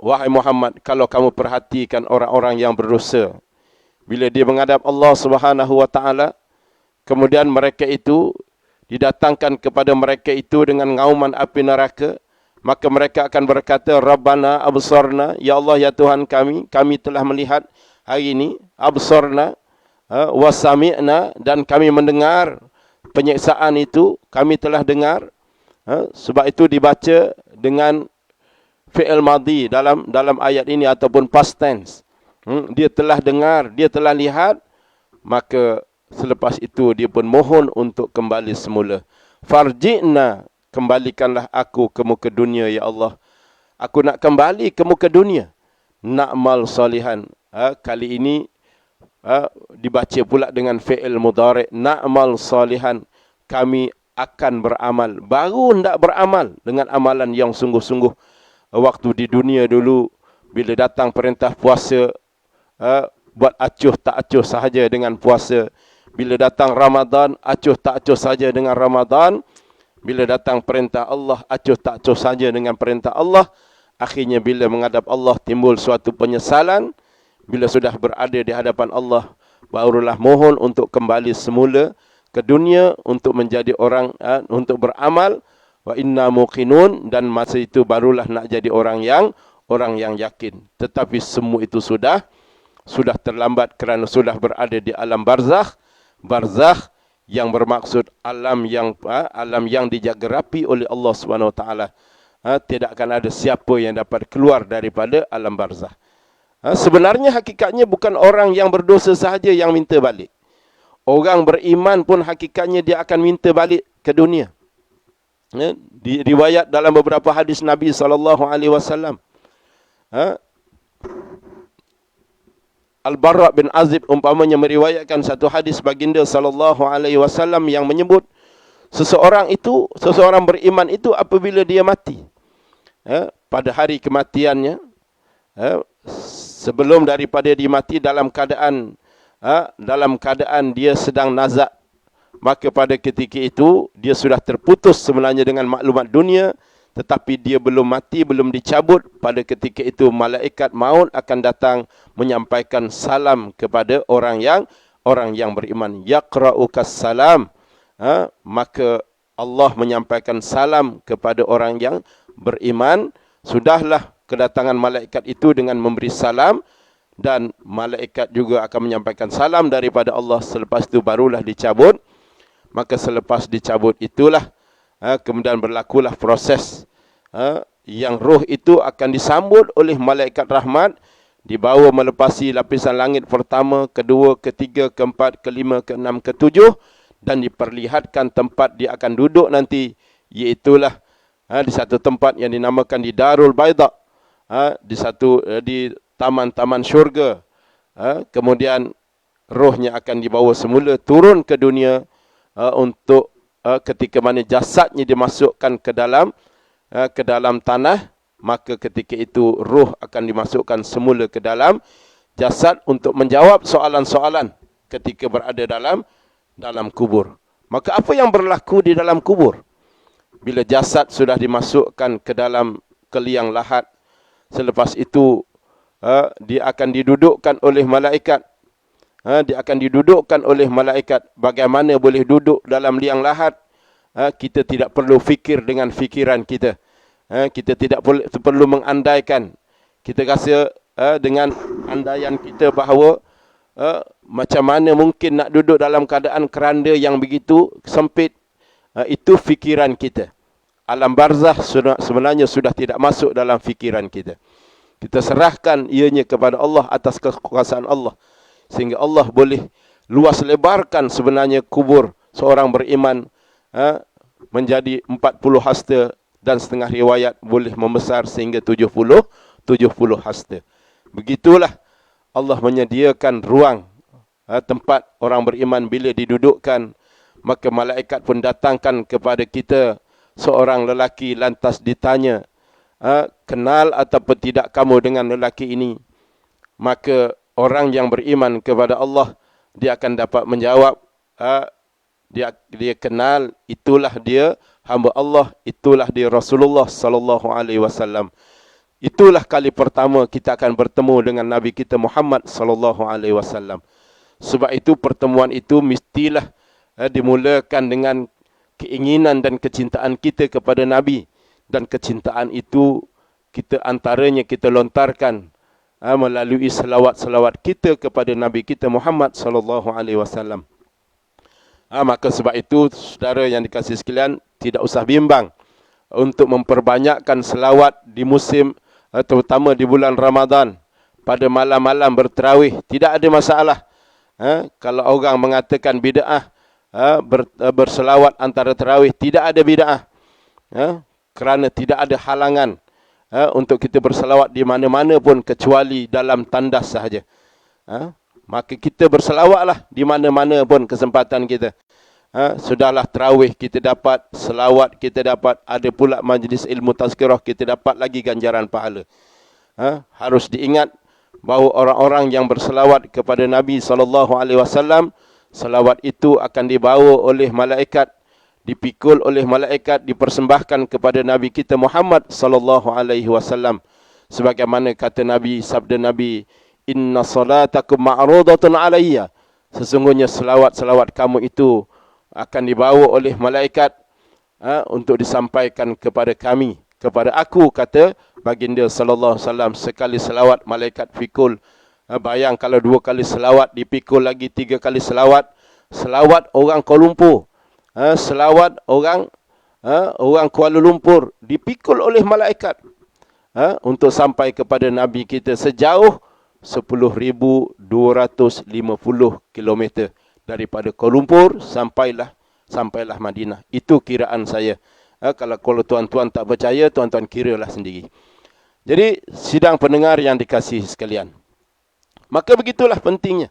Wahai Muhammad, kalau kamu perhatikan orang-orang yang berdosa, bila dia menghadap Allah Subhanahu wa taala, kemudian mereka itu didatangkan kepada mereka itu dengan ngauman api neraka, maka mereka akan berkata, Rabbana absarna, ya Allah ya Tuhan kami, kami telah melihat hari ini, absarna wa sami'na, dan kami mendengar penyiksaan itu, kami telah dengar. Sebab itu dibaca dengan fi'il madhi dalam ayat ini ataupun past tense. Dia telah dengar, dia telah lihat, maka selepas itu dia pun mohon untuk kembali semula. Farji'na, kembalikanlah aku ke muka dunia ya Allah. Aku nak kembali ke muka dunia. Na'mal salihan. Kali ini dibaca pula dengan fi'il mudhari'. Na'mal salihan. Kami akan beramal. Baru hendak beramal dengan amalan yang sungguh-sungguh. Waktu di dunia dulu, bila datang perintah puasa, buat acuh tak acuh sahaja dengan puasa. Bila datang Ramadan, acuh tak acuh sahaja dengan Ramadan. Bila datang perintah Allah, acuh tak acuh sahaja dengan perintah Allah. Akhirnya bila menghadap Allah, timbul suatu penyesalan. Bila sudah berada di hadapan Allah, barulah mohon untuk kembali semula ke dunia untuk menjadi orang, untuk beramal. Wa inna muqinun, dan masa itu barulah nak jadi orang orang yang yakin. Tetapi semua itu sudah terlambat kerana sudah berada di alam barzakh. Barzakh yang bermaksud alam yang dijaga rapi oleh Allah Subhanahu Wa Taala. Tidak akan ada siapa yang dapat keluar daripada alam barzakh. Sebenarnya hakikatnya bukan orang yang berdosa sahaja yang minta balik. Orang beriman pun hakikatnya dia akan minta balik ke dunia. Riwayat dalam beberapa hadis Nabi SAW. Al-Barra bin Azib umpamanya meriwayatkan satu hadis baginda SAW yang menyebut seseorang beriman itu apabila dia mati, pada hari kematiannya, sebelum daripada dia mati dalam keadaan dia sedang nazak, maka pada ketika itu dia sudah terputus sebenarnya dengan maklumat dunia, tetapi dia belum mati, belum dicabut. Pada ketika itu malaikat maut akan datang menyampaikan salam kepada orang yang beriman. Yaqra'ukas salam. Maka Allah menyampaikan salam kepada orang yang beriman. Sudahlah kedatangan malaikat itu dengan memberi salam, dan malaikat juga akan menyampaikan salam daripada Allah. Selepas itu barulah dicabut. Maka selepas dicabut itulah kemudian berlakulah proses yang roh itu akan disambut oleh malaikat rahmat, dibawa melepasi lapisan langit pertama, kedua, ketiga, keempat, kelima, keenam, ketujuh, dan diperlihatkan tempat dia akan duduk nanti, iaitulah di satu tempat yang dinamakan di Darul Baida, di taman-taman syurga. Kemudian rohnya akan dibawa semula turun ke dunia untuk ketika mana jasadnya dimasukkan ke dalam tanah, maka ketika itu roh akan dimasukkan semula ke dalam jasad untuk menjawab soalan-soalan ketika berada dalam kubur. Maka apa yang berlaku di dalam kubur? Bila jasad sudah dimasukkan ke dalam liang lahat, selepas itu dia akan didudukkan oleh malaikat. Dia akan didudukkan oleh malaikat. Bagaimana boleh duduk dalam liang lahat? Kita tidak perlu fikir dengan fikiran kita. Kita tidak perlu mengandaikan. Kita rasa dengan andaian kita bahawa macam mana mungkin nak duduk dalam keadaan keranda yang begitu sempit. Itu fikiran kita. Alam barzakh sebenarnya sudah tidak masuk dalam fikiran kita. Kita serahkan ianya kepada Allah atas kekuasaan Allah. Sehingga Allah boleh luas lebarkan sebenarnya kubur seorang beriman menjadi 40 hasta, dan setengah riwayat boleh membesar sehingga 70 hasta. Begitulah Allah menyediakan ruang, tempat orang beriman bila didudukkan, maka malaikat pun datangkan kepada kita seorang lelaki, lantas ditanya, kenal ataupun tidak kamu dengan lelaki ini? Maka orang yang beriman kepada Allah, dia akan dapat menjawab, dia kenal, itulah dia hamba Allah, itulah dia Rasulullah sallallahu alaihi wasallam. Itulah kali pertama kita akan bertemu dengan Nabi kita Muhammad sallallahu alaihi wasallam. Sebab itu pertemuan itu mestilah dimulakan dengan keinginan dan kecintaan kita kepada Nabi, dan kecintaan itu antaranya kita lontarkan melalui selawat-selawat kita kepada Nabi kita Muhammad sallallahu alaihi wasallam. Maka sebab itu saudara yang dikasihi sekalian, tidak usah bimbang untuk memperbanyakkan selawat di musim, terutama di bulan Ramadan, pada malam-malam berterawih. Tidak ada masalah. Kalau orang mengatakan bid'ah berselawat antara terawih, tidak ada bid'ah. Kerana tidak ada halangan untuk kita berselawat di mana-mana pun kecuali dalam tandas sahaja. Maka kita berselawatlah di mana-mana pun kesempatan kita. Sudahlah terawih kita dapat, selawat kita dapat, ada pula majlis ilmu tazkirah kita dapat lagi ganjaran pahala. Harus diingat bahawa orang-orang yang berselawat kepada Nabi SAW, selawat itu akan dibawa oleh malaikat, dipikul oleh malaikat, dipersembahkan kepada Nabi kita Muhammad SAW. Sebagaimana kata Nabi, sabda Nabi, inna salatakum ma'rudatun alayya. Sesungguhnya selawat-selawat kamu itu akan dibawa oleh malaikat untuk disampaikan kepada kami, kepada aku, kata baginda sallallahu alaihi wasallam. Sekali selawat malaikat fikul. Bayang kalau 2 kali selawat dipikul lagi 3 kali selawat. Selawat orang Kuala Lumpur. Selawat orang Kuala Lumpur dipikul oleh malaikat. Untuk sampai kepada Nabi kita sejauh 10,250 kilometer daripada Kuala Lumpur sampailah Madinah. Itu kiraan saya. Kalau tuan-tuan tak percaya, tuan-tuan kiralah sendiri. Jadi sidang pendengar yang dikasihi sekalian, maka begitulah pentingnya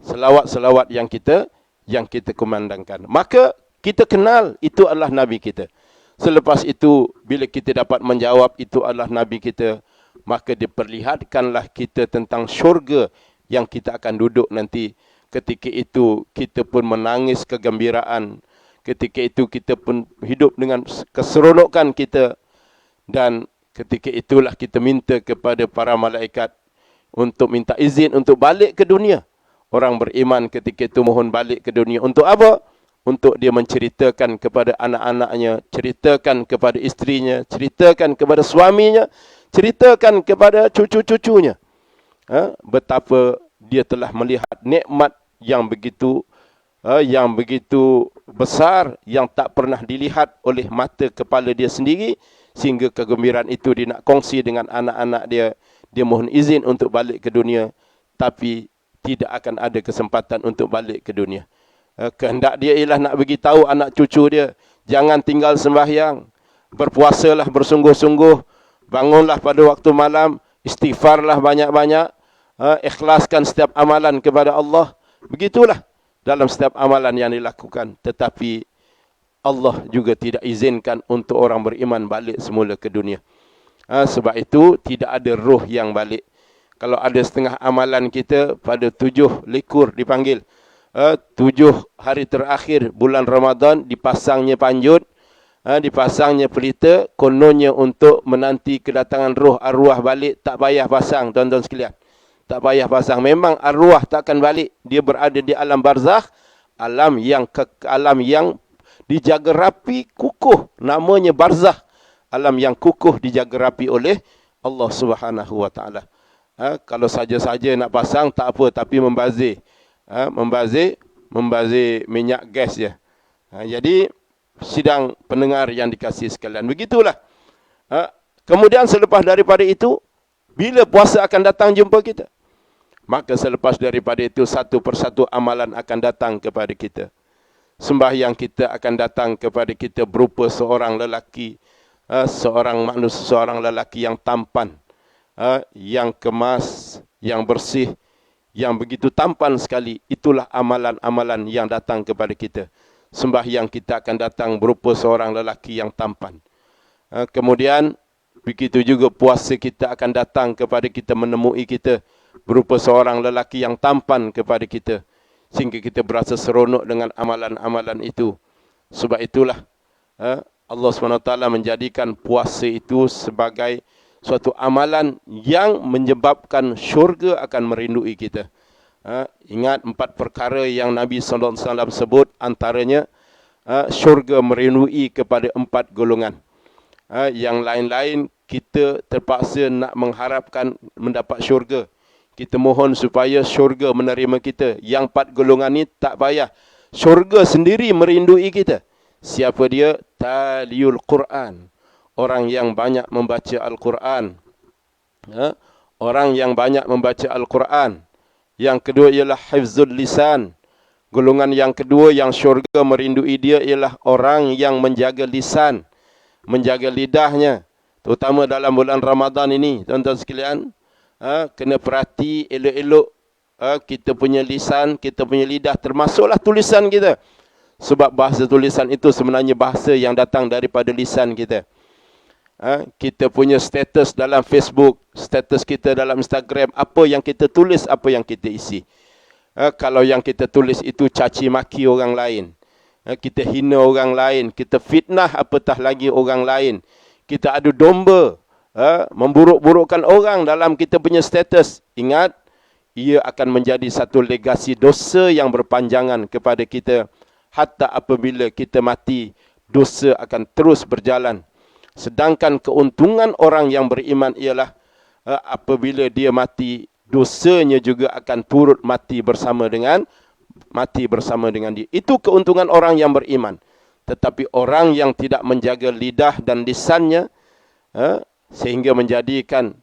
selawat-selawat yang kita kumandangkan. Maka kita kenal itu adalah Nabi kita. Selepas itu, bila kita dapat menjawab itu adalah Nabi kita, maka diperlihatkanlah kita tentang syurga yang kita akan duduk nanti. Ketika itu kita pun menangis kegembiraan. Ketika itu kita pun hidup dengan keseronokan kita. Dan ketika itulah kita minta kepada para malaikat untuk minta izin untuk balik ke dunia. Orang beriman ketika itu mohon balik ke dunia. Untuk apa? Untuk dia menceritakan kepada anak-anaknya, ceritakan kepada isterinya, ceritakan kepada suaminya, ceritakan kepada cucu-cucunya. Betapa dia telah melihat nikmat yang begitu besar, yang tak pernah dilihat oleh mata kepala dia sendiri, sehingga kegembiraan itu dia nak kongsi dengan anak-anak dia. Dia mohon izin untuk balik ke dunia, tapi tidak akan ada kesempatan untuk balik ke dunia. Kehendak dia ialah nak bagi tahu anak cucu dia, jangan tinggal sembahyang, berpuasalah bersungguh-sungguh, bangunlah pada waktu malam, istighfarlah banyak-banyak, ikhlaskan setiap amalan kepada Allah. Begitulah dalam setiap amalan yang dilakukan. Tetapi Allah juga tidak izinkan untuk orang beriman balik semula ke dunia. Sebab itu tidak ada roh yang balik. Kalau ada setengah amalan kita pada 7 likur dipanggil, 7 hari terakhir bulan Ramadan dipasangnya panjut, dipasangnya pelita, kononnya untuk menanti kedatangan roh arwah balik. Tak payah pasang, tuan-tuan sekalian. Tak payah pasang. Memang arwah takkan balik. Dia berada di alam barzakh, alam yang dijaga rapi, kukuh. Namanya barzakh. Alam yang kukuh dijaga rapi oleh Allah Subhanahu wa taala. Kalau saja-saja nak pasang tak apa, tapi membazir. Membazir minyak gas je. Jadi sidang pendengar yang dikasihi sekalian, begitulah. Kemudian selepas daripada itu, bila puasa akan datang jumpa kita, maka selepas daripada itu satu persatu amalan akan datang kepada kita. Sembahyang kita akan datang kepada kita berupa seorang lelaki, seorang lelaki yang tampan, yang kemas, yang bersih, yang begitu tampan sekali. Itulah amalan-amalan yang datang kepada kita. Sembahyang kita akan datang berupa seorang lelaki yang tampan. Kemudian begitu juga puasa kita akan datang kepada kita, menemui kita berupa seorang lelaki yang tampan kepada kita, sehingga kita berasa seronok dengan amalan-amalan itu. Sebab itulah Allah SWT menjadikan puasa itu sebagai suatu amalan yang menyebabkan syurga akan merindui kita. Ingat 4 perkara yang Nabi SAW sebut, antaranya syurga merindui kepada 4 golongan. Yang lain-lain kita terpaksa nak mengharapkan mendapat syurga. Kita mohon supaya syurga menerima kita. Yang 4 golongan ni tak payah. Syurga sendiri merindui kita. Siapa dia? Taliyul Quran. Orang yang banyak membaca Al-Quran. Orang yang banyak membaca Al-Quran. Yang kedua ialah hifzul lisan. Golongan yang kedua yang syurga merindui dia ialah orang yang menjaga lisan, menjaga lidahnya. Terutama dalam bulan Ramadan ini, tuan-tuan sekalian, kena perhati elok-elok kita punya lisan, kita punya lidah, termasuklah tulisan kita. Sebab bahasa tulisan itu sebenarnya bahasa yang datang daripada lisan kita. Kita punya status dalam Facebook, status kita dalam Instagram, apa yang kita tulis, apa yang kita isi. Kalau yang kita tulis itu caci maki orang lain, kita hina orang lain, kita fitnah apatah lagi orang lain, kita adu domba, memburuk-burukkan orang dalam kita punya status, ingat, ia akan menjadi satu legasi dosa yang berpanjangan kepada kita. Hatta apabila kita mati, dosa akan terus berjalan. Sedangkan keuntungan orang yang beriman ialah apabila dia mati, dosanya juga akan turut mati bersama dengan dia. Itu keuntungan orang yang beriman. Tetapi orang yang tidak menjaga lidah dan lisannya, sehingga menjadikan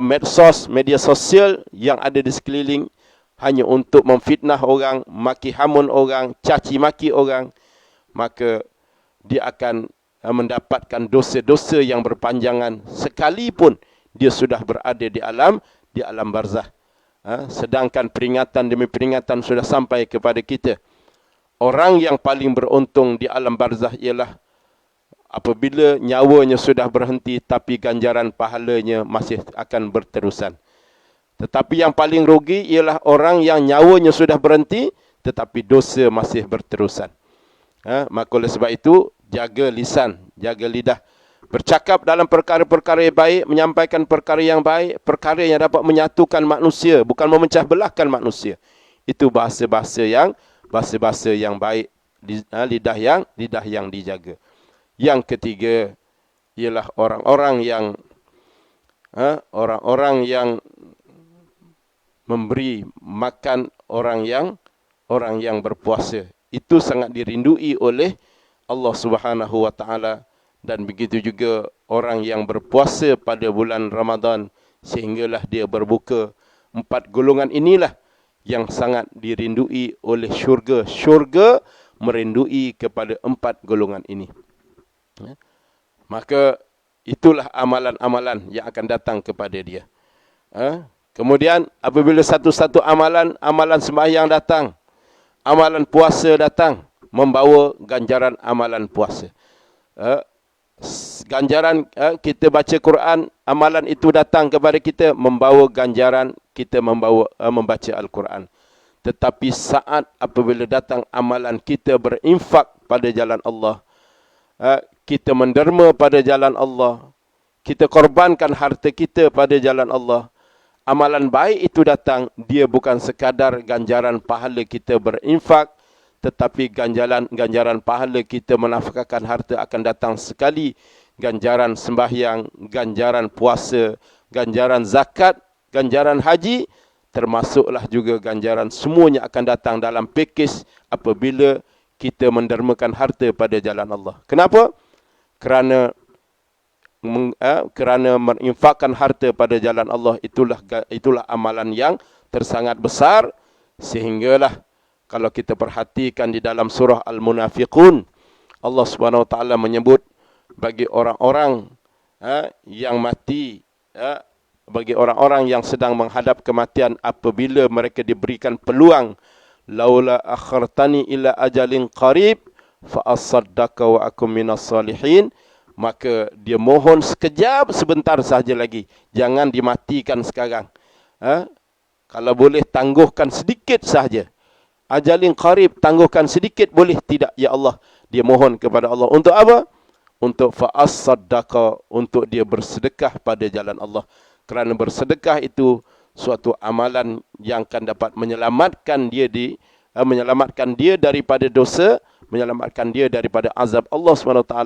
medsos, media sosial yang ada di sekeliling hanya untuk memfitnah orang, maki hamun orang, caci maki orang, maka dia akan mendapatkan dosa-dosa yang berpanjangan sekalipun dia sudah berada di alam barzah. Sedangkan peringatan demi peringatan sudah sampai kepada kita. Orang yang paling beruntung di alam barzah ialah apabila nyawanya sudah berhenti tapi ganjaran pahalanya masih akan berterusan. Tetapi yang paling rugi ialah orang yang nyawanya sudah berhenti tetapi dosa masih berterusan. Maka oleh sebab itu, jaga lisan, jaga lidah. Bercakap dalam perkara-perkara yang baik, menyampaikan perkara yang baik, perkara yang dapat menyatukan manusia, bukan memecah belahkan manusia. Itu bahasa-bahasa yang baik, lidah yang dijaga. Yang ketiga ialah orang-orang yang memberi makan orang yang berpuasa. Itu sangat dirindui oleh Allah Subhanahu wa taala, dan begitu juga orang yang berpuasa pada bulan Ramadan sehinggalah dia berbuka. 4 golongan inilah yang sangat dirindui oleh syurga. Syurga merindui kepada 4 golongan ini. Maka itulah amalan-amalan yang akan datang kepada dia. Kemudian apabila satu-satu amalan sembahyang datang, amalan puasa datang, membawa ganjaran amalan puasa. Ganjaran kita baca Quran, amalan itu datang kepada kita, membawa ganjaran kita membaca Al-Quran. Tetapi saat apabila datang amalan kita berinfak pada jalan Allah, kita menderma pada jalan Allah, kita korbankan harta kita pada jalan Allah, amalan baik itu datang, dia bukan sekadar ganjaran pahala kita berinfak, tetapi ganjaran pahala kita menafkahkan harta akan datang sekali. Ganjaran sembahyang, ganjaran puasa, ganjaran zakat, ganjaran haji, termasuklah juga ganjaran, semuanya akan datang dalam pakej apabila kita mendermakan harta pada jalan Allah. Kenapa? Kerana menginfakkan harta pada jalan Allah itulah amalan yang tersangat besar, sehinggalah kalau kita perhatikan di dalam surah Al-Munafiqun, Allah Subhanahu wa taala menyebut bagi orang-orang yang mati, bagi orang-orang yang sedang menghadap kematian, apabila mereka diberikan peluang, laula akhartani ila ajalin qarib fa asaddaqa wa akum minas salihin, maka dia mohon sekejap, sebentar saja lagi, jangan dimatikan sekarang. Kalau boleh tangguhkan sedikit saja. Ajalin qarib, tangguhkan sedikit boleh tidak ya Allah? Dia mohon kepada Allah untuk apa? Untuk fa'as-saddaqa, untuk dia bersedekah pada jalan Allah. Kerana bersedekah itu suatu amalan yang akan dapat menyelamatkan dia daripada dosa, menyelamatkan dia daripada azab Allah SWT.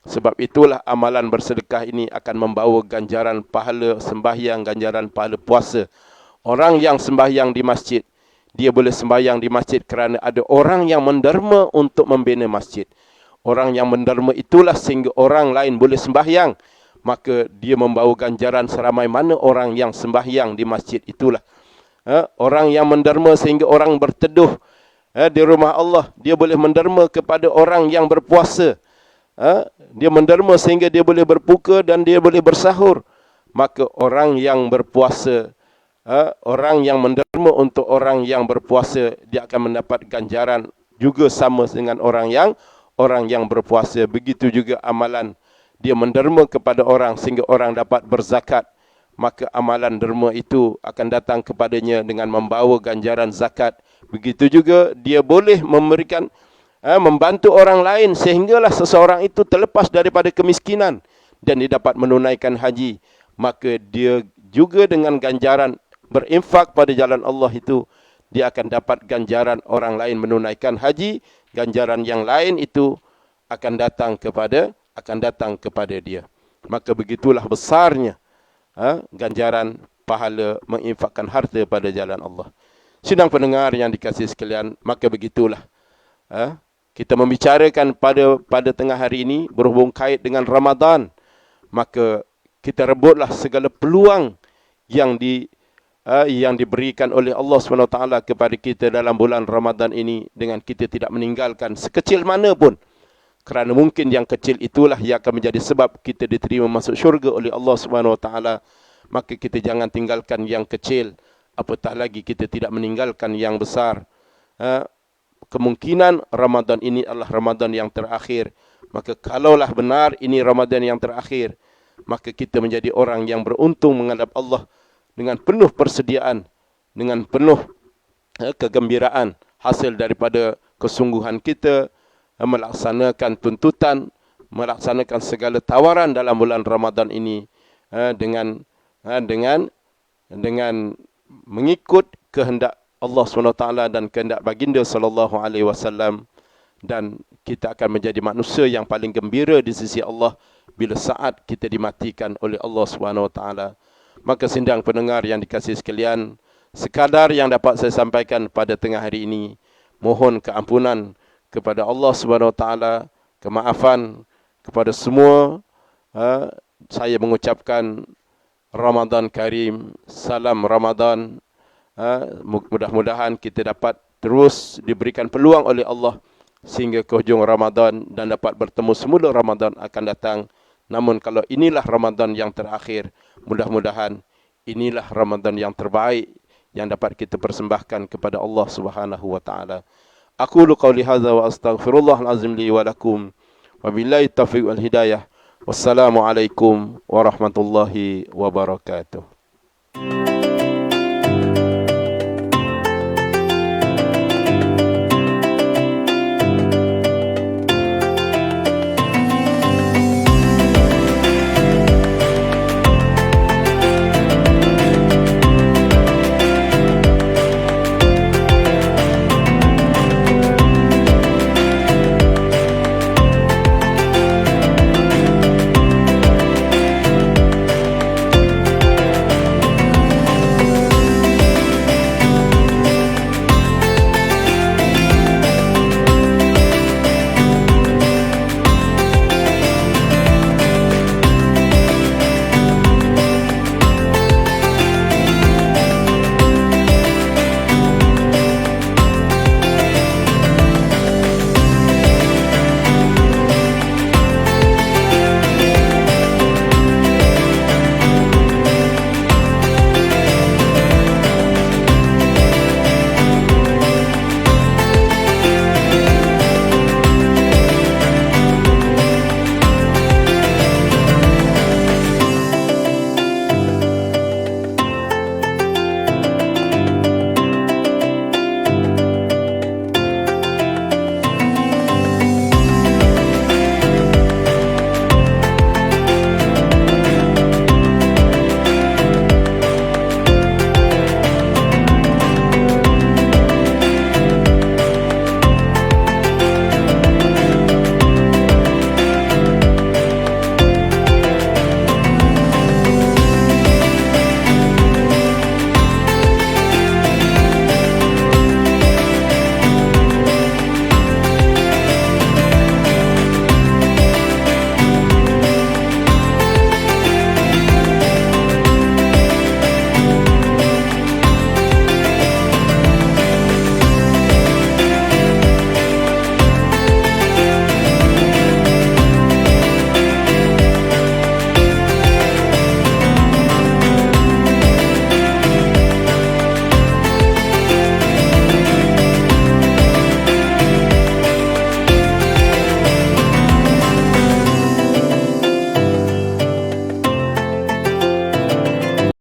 Sebab itulah amalan bersedekah ini akan membawa ganjaran pahala sembahyang, ganjaran pahala puasa. Orang yang sembahyang di masjid, dia boleh sembahyang di masjid kerana ada orang yang menderma untuk membina masjid. Orang yang menderma itulah sehingga orang lain boleh sembahyang. Maka dia membawa ganjaran seramai mana orang yang sembahyang di masjid itulah. Orang yang menderma sehingga orang berteduh di rumah Allah, dia boleh menderma kepada orang yang berpuasa. Dia menderma sehingga dia boleh berbuka dan dia boleh bersahur. Maka orang yang berpuasa, orang yang menderma untuk orang yang berpuasa, dia akan mendapat ganjaran juga sama dengan orang yang berpuasa. Begitu juga amalan, dia menderma kepada orang sehingga orang dapat berzakat, maka amalan derma itu akan datang kepadanya dengan membawa ganjaran zakat. Begitu juga dia boleh memberikan, membantu orang lain sehinggalah seseorang itu terlepas daripada kemiskinan dan dia dapat menunaikan haji. Maka dia juga dengan ganjaran berinfak pada jalan Allah itu, dia akan dapat ganjaran orang lain menunaikan haji. Ganjaran yang lain itu akan datang kepada dia. Maka begitulah besarnya ganjaran pahala menginfakkan harta pada jalan Allah. Sidang pendengar yang dikasihi sekalian, maka begitulah kita membicarakan pada tengah hari ini berhubung kait dengan Ramadan. Maka kita rebutlah segala peluang yang diberikan oleh Allah SWT kepada kita dalam bulan Ramadan ini, dengan kita tidak meninggalkan sekecil mana pun. Kerana mungkin yang kecil itulah yang akan menjadi sebab kita diterima masuk syurga oleh Allah SWT. Maka kita jangan tinggalkan yang kecil, apatah lagi kita tidak meninggalkan yang besar. Kemungkinan Ramadan ini adalah Ramadan yang terakhir. Maka kalaulah benar ini Ramadan yang terakhir, maka kita menjadi orang yang beruntung menghadap Allah dengan penuh persediaan, dengan penuh kegembiraan hasil daripada kesungguhan kita melaksanakan tuntutan, melaksanakan segala tawaran dalam bulan Ramadan ini dengan mengikut kehendak Allah SWT dan kehendak baginda SAW, dan kita akan menjadi manusia yang paling gembira di sisi Allah bila saat kita dimatikan oleh Allah SWT. Maka sidang pendengar yang dikasihi sekalian, sekadar yang dapat saya sampaikan pada tengah hari ini. Mohon keampunan kepada Allah SWT, kemaafan kepada semua. Saya mengucapkan Ramadan Karim, salam Ramadan. Mudah-mudahan kita dapat terus diberikan peluang oleh Allah sehingga ke hujung Ramadan dan dapat bertemu semula Ramadan akan datang. Namun kalau inilah Ramadan yang terakhir, mudah-mudahan inilah Ramadan yang terbaik yang dapat kita persembahkan kepada Allah Subhanahu wa taala. Aqulu qauli hadza wa astaghfirullahal azim li wa lakum. Wabillahi taufiq wal hidayah. Wassalamu alaikum warahmatullahi wabarakatuh.